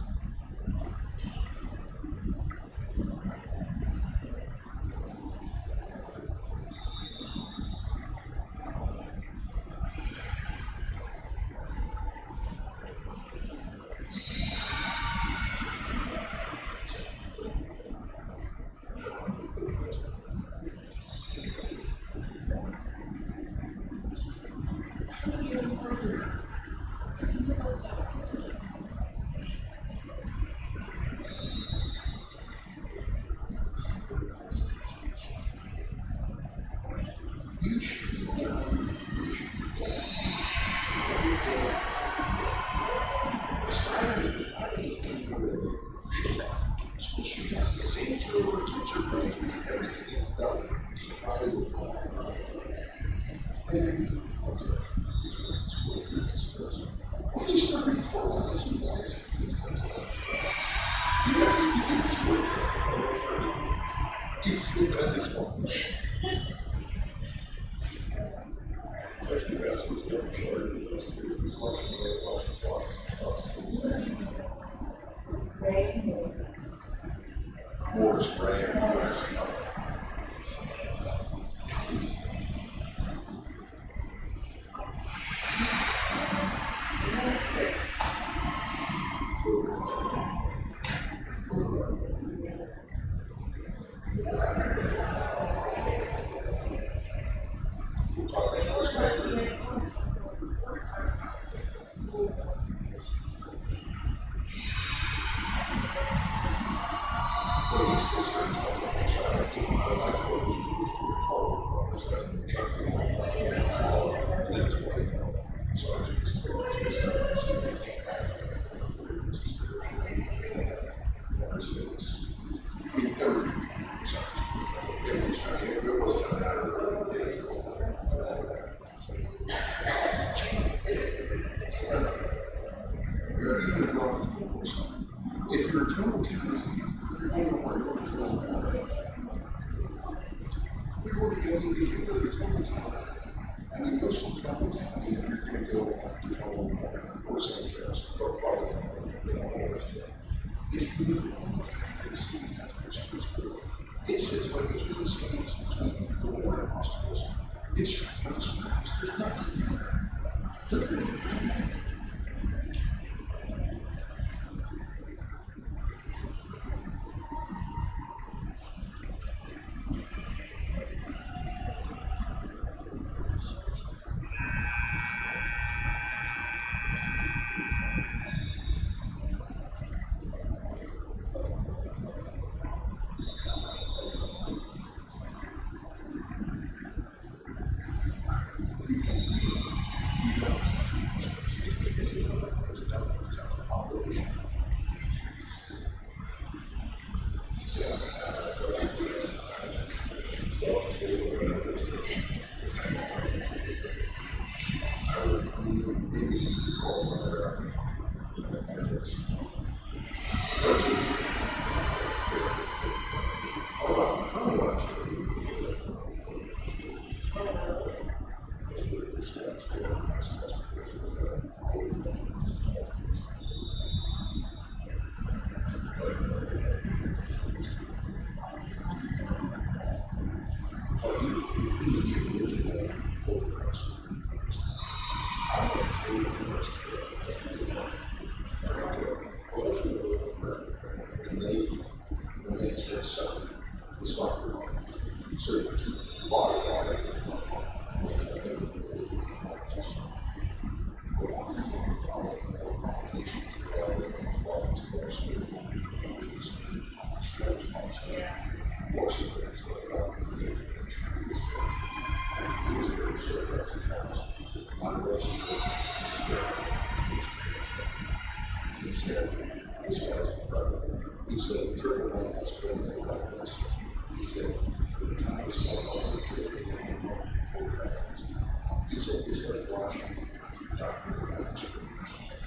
If you're a total county, you're if you live in Trumbull County, and you go to Trumbull County, you're going to go to Trumbull or St. Joe's, or probably if you live in Trumbull County, the city has it sits right between the cities, between the Warren hospitals. It's just one of the schools. There's nothing there. He said, triple A has been like this. He said, for the time it's more like triple A for families. He said, it's like watching Dr.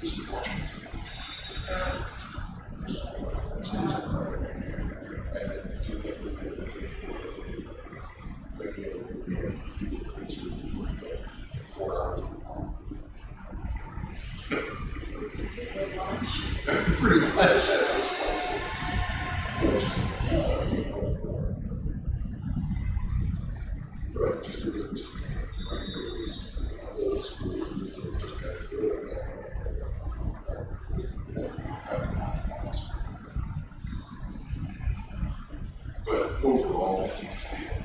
This is watching pretty much that's what's but just a difference old school but overall I think if I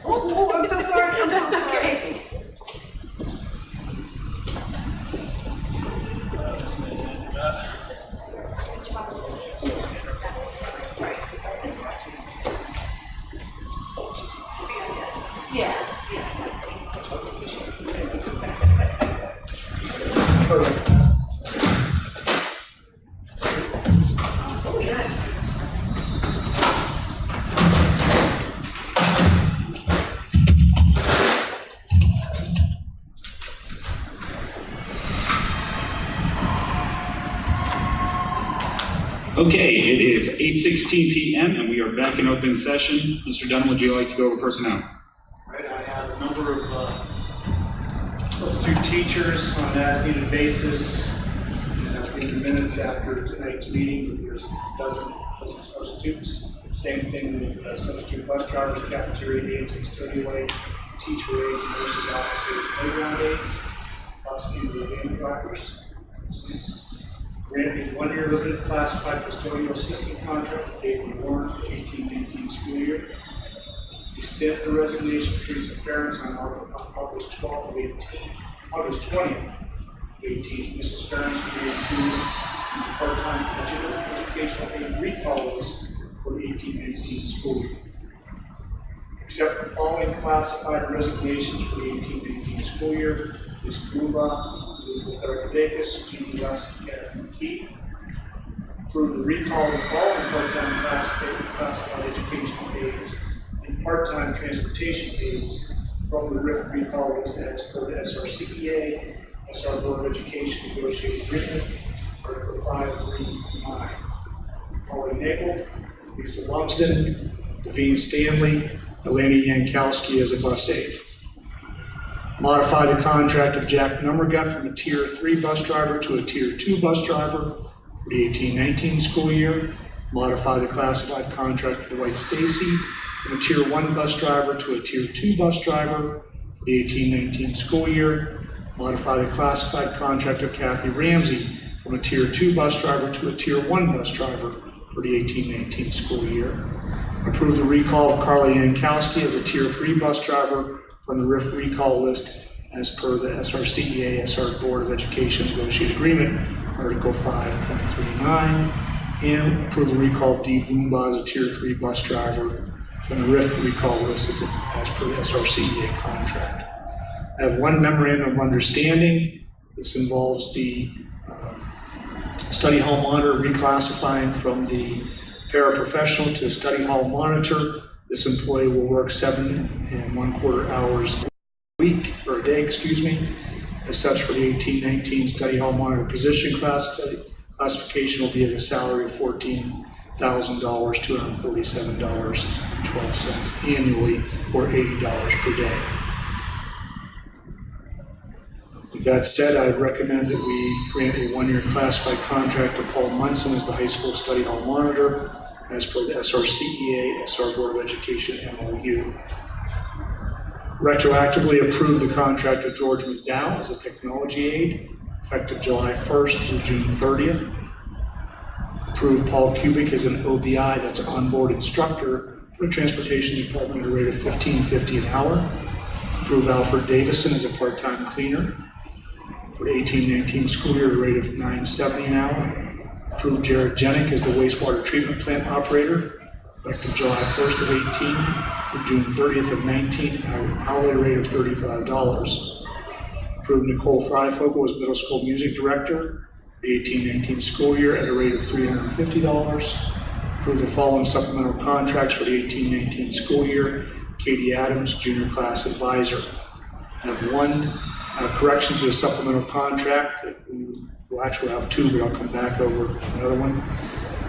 Oh, I'm so sorry. That's okay. Okay, it is 8:16 p.m. and we are back in open session. Mr. Dunham, would you like to go over personnel? Right, I have a number of substitute teachers on an as-needed basis. In the minutes after tonight's meeting, there's a dozen substitutes. Same thing with substitute bus drivers, cafeteria aides, custodial aides, teacher aides, nurses, officers, playground aides, plus individual van drivers. Granted, 1-year limited classified custodial assistant contract with David Warren for 18-19 school year. We sent the resignation of Teresa Ferentz on August 20th of 18. Mrs. Ferentz will be included in the part-time educational aid recall list for the 18-19 school year. Accept the following classified resignations for the 18-19 school year. Ms. Gumba, Elizabeth Arkadekas, Jean West, and Catherine McKee. Approve the recall of the following part-time classified educational aides and part-time transportation aides from the RIF recall list as per the SRCEA, SR Board of Education negotiated agreement, Article 539. Holly Nagel, Lisa Lumsden, Devine Stanley, Eleni Yankowski as a bus aide. Modify the contract of Jack Nummergut from a Tier 3 bus driver to a Tier 2 bus driver for the 18-19 school year. Modify the classified contract of Dwight Stacy from a Tier 1 bus driver to a Tier 2 bus driver for the 18-19 school year. Modify the classified contract of Kathy Ramsey from a Tier 2 bus driver to a Tier 1 bus driver for the 18-19 school year. Approve the recall of Carly Yankowski as a Tier 3 bus driver from the RIF recall list as per the SRCEA, SR Board of Education negotiated agreement, Article 5.39, and approve the recall of Dee Boomba as a Tier 3 bus driver from the RIF recall list as per the SRCEA contract. I have one memorandum of understanding. This involves the study hall monitor reclassifying from the paraprofessional to a study hall monitor. This employee will work 7 1/4 hours a week, or a day, excuse me. As such, for the 18-19 study hall monitor position classification will be at a salary of $14,000, $247.12 annually, or $80 per day. With that said, I recommend that we grant a 1-year classified contract to Paul Munson as the high school study hall monitor, as per the SRCEA, SR Board of Education MOU. Retroactively approve the contract with George McDowell as a technology aide, effective July 1st through June 30th. Approve Paul Kubik as an OBI, that's onboard instructor for the Transportation Department at a rate of $15.50 an hour. Approve Alfred Davison as a part-time cleaner for the 18-19 school year at a rate of $9.70 an hour. Approve Jared Jenick as the wastewater treatment plant operator, effective July 1st of 18 through June 30th of 19, hourly rate of $35. Approve Nicole Freifogel as middle school music director, the 18-19 school year at a rate of $350. Approve the following supplemental contracts for the 18-19 school year. Katie Adams, junior class advisor. I have one correction to the supplemental contract that we will actually have two, but I'll come back over another one.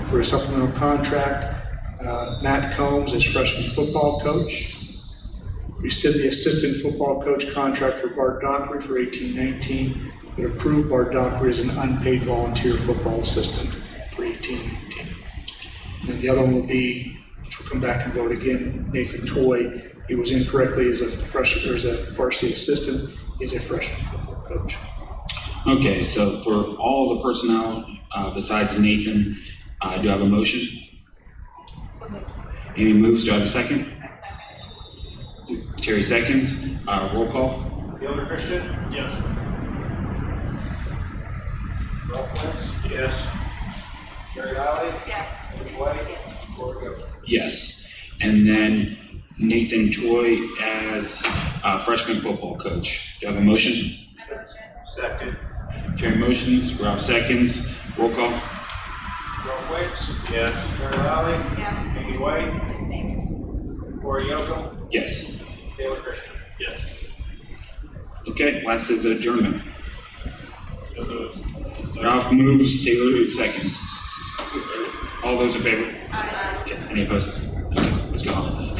For a supplemental contract, Matt Combs as freshman football coach. Rescind the assistant football coach contract for Bart Dockery for 18-19, but approve Bart Dockery as an unpaid volunteer football assistant for 18-19. And then the other one will be, which we'll come back and vote again, Nathan Toy. He was incorrectly as a freshman, or as a varsity assistant, is a freshman football coach. Okay, so for all the personnel besides Nathan, do I have a motion? Amy moves, do I have a second? Terry seconds, roll call. Gilder Christian? Yes. Ralph Wentz? Yes. Terry Lally? Yes. Amy White? Yes. Corey Gilbert? Yes. And then Nathan Toy as freshman football coach. Do I have a motion? Second. Terry motions, Ralph seconds, roll call. Ralph Wentz? Yes. Terry Lally? Yes. Amy White? Corey Gilbert? Yes. Taylor Christian? Yes. Okay, last is adjournment. Ralph moves, Taylor seconds. All those in favor? Aye. Okay, any opposed? Okay, let's go on.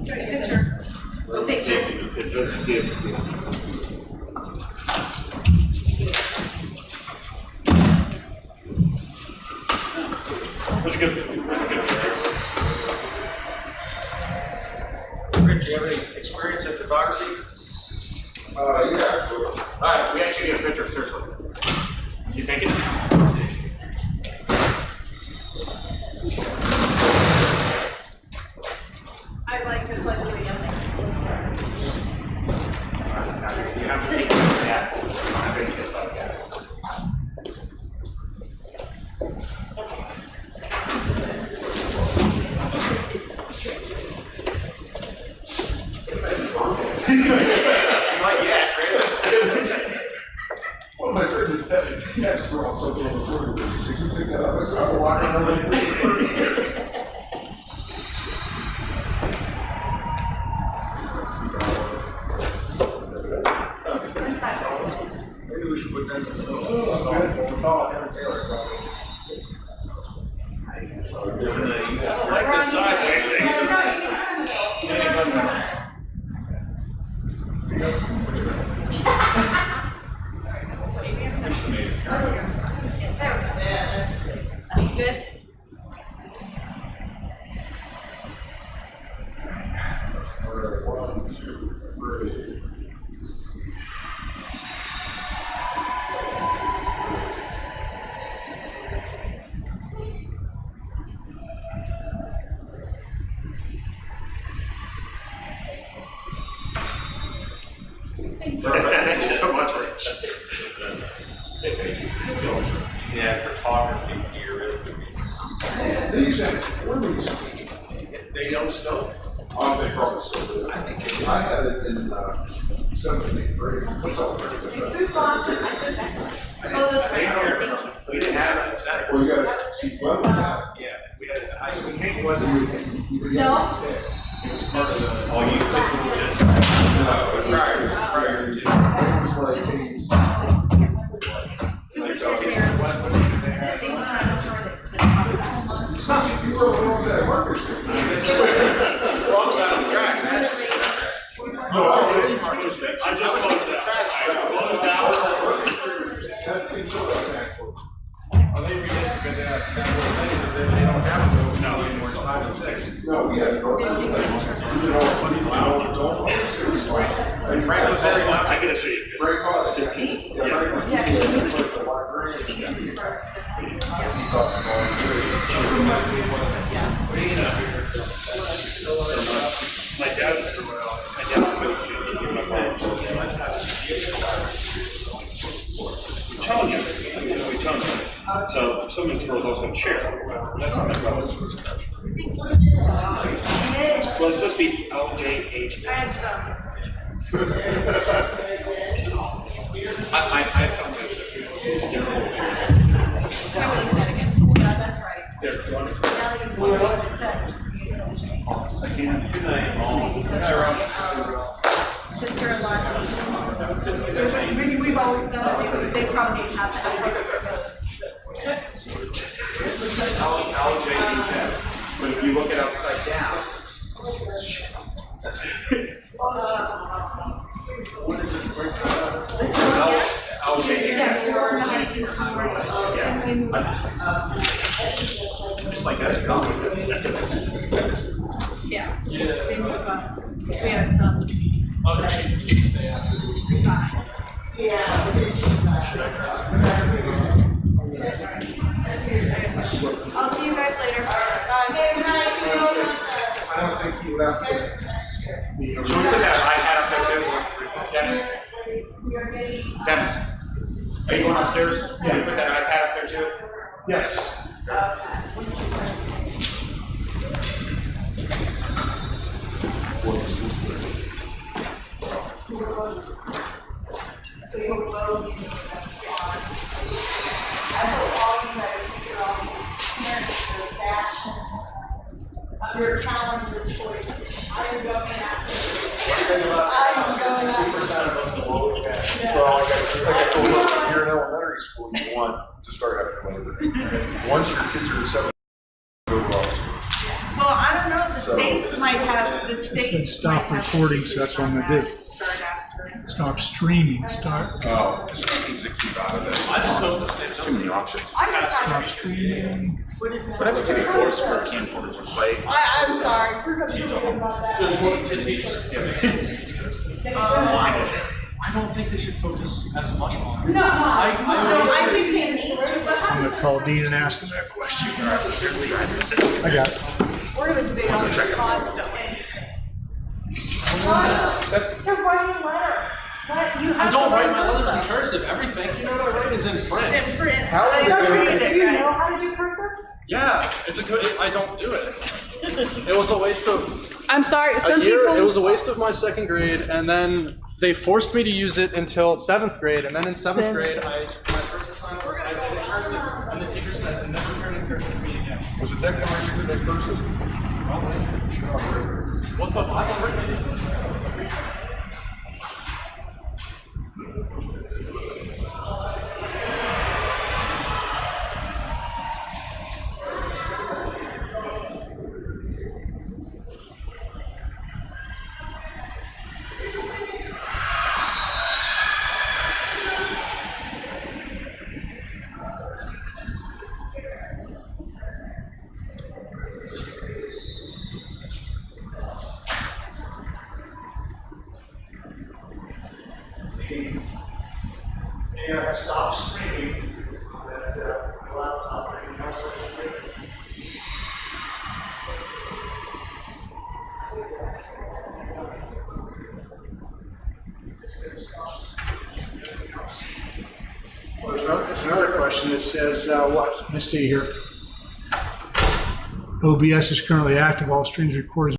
Picture. Go picture. It doesn't give. Where's a good picture? Rich, you have any experience in photography? Yeah, sure. All right, we actually get a picture, seriously. You take it? I like the pledge of allegiance. You have to take it like that. You don't have to take it like that. Not yet, really. Oh my goodness, that's wrong, something on the floor. You can pick that up, it's not walking around. Maybe we should put that to the middle. We'll call it Aaron Taylor, probably. I don't like this side. Good. All right, 1, 2, 3. Thank you so much, Rich. Yeah, photography here is. These, where were these? They don't snow. Oh, they probably still do. I had it in 7th and 8th grade. We didn't have it in Saturday. Well, you got it. Well, we have it. Yeah, we had it in high school. It wasn't. No. Part of the. Oh, you just. Prior to. It was like, you were wrong there, Marcus. Wrong side of the tracks, actually. No, it is Marcus. I just closed the tracks. Closed out. I think we just, because they don't have those anymore, it's 5 and 6. No, we had. So Ms. Girl's also chair. That's on the post. Well, it's supposed to be LJH. I found it. We've always done it, they probably have that. LJHS, but if you look it upside down. What is it? Just like that. Yeah. They move up. We had some. Resign. I'll see you guys later. I don't think he left the. Should we put that iPad up there too? Dennis, are you going upstairs? Can you put that iPad up there too? Yes. So you will I hope all you guys consider all these parents their fashion, your calendar choices. I am going after. I'm going after. Well, I got you're in elementary school, you want to start after Labor Day. Once your kids are in seventh, go to office. Well, I don't know, the states might have, the states. Stop recording, so that's what I'm gonna do. Stop streaming, start. Oh, this needs to keep out of that. I just hope the state's Too many options. I'm gonna Stop start. streaming. What is that? Whatever can be forced for can't forward to play. I'm sorry, we're gonna do about that. To teach. I don't think they should focus as much on. No, I think they need to, but I'm gonna call Dean and ask him that question. I got it. we're gonna debate on this constantly. They're writing a letter. But you I have don't to write my cursive. letters in cursive. Everything you know what I write is in print. In print. How are they gonna- Do you know how to do cursive? Yeah, it's a good. I don't do it. It was a waste of I'm sorry, a some year. people. It was a waste of my second grade, and then they forced me to use it until seventh grade, and then in seventh grade, my first assignment was I did it in cursive, and the teacher said, "Never turn in cursive to me again." Was it Declaration of Independence cursive? Was the Bible written in English? Yeah, stop streaming on that laptop. Anything else I should do? Well, there's another question that says, what? Let's see here. OBS is currently active. All streams recorded.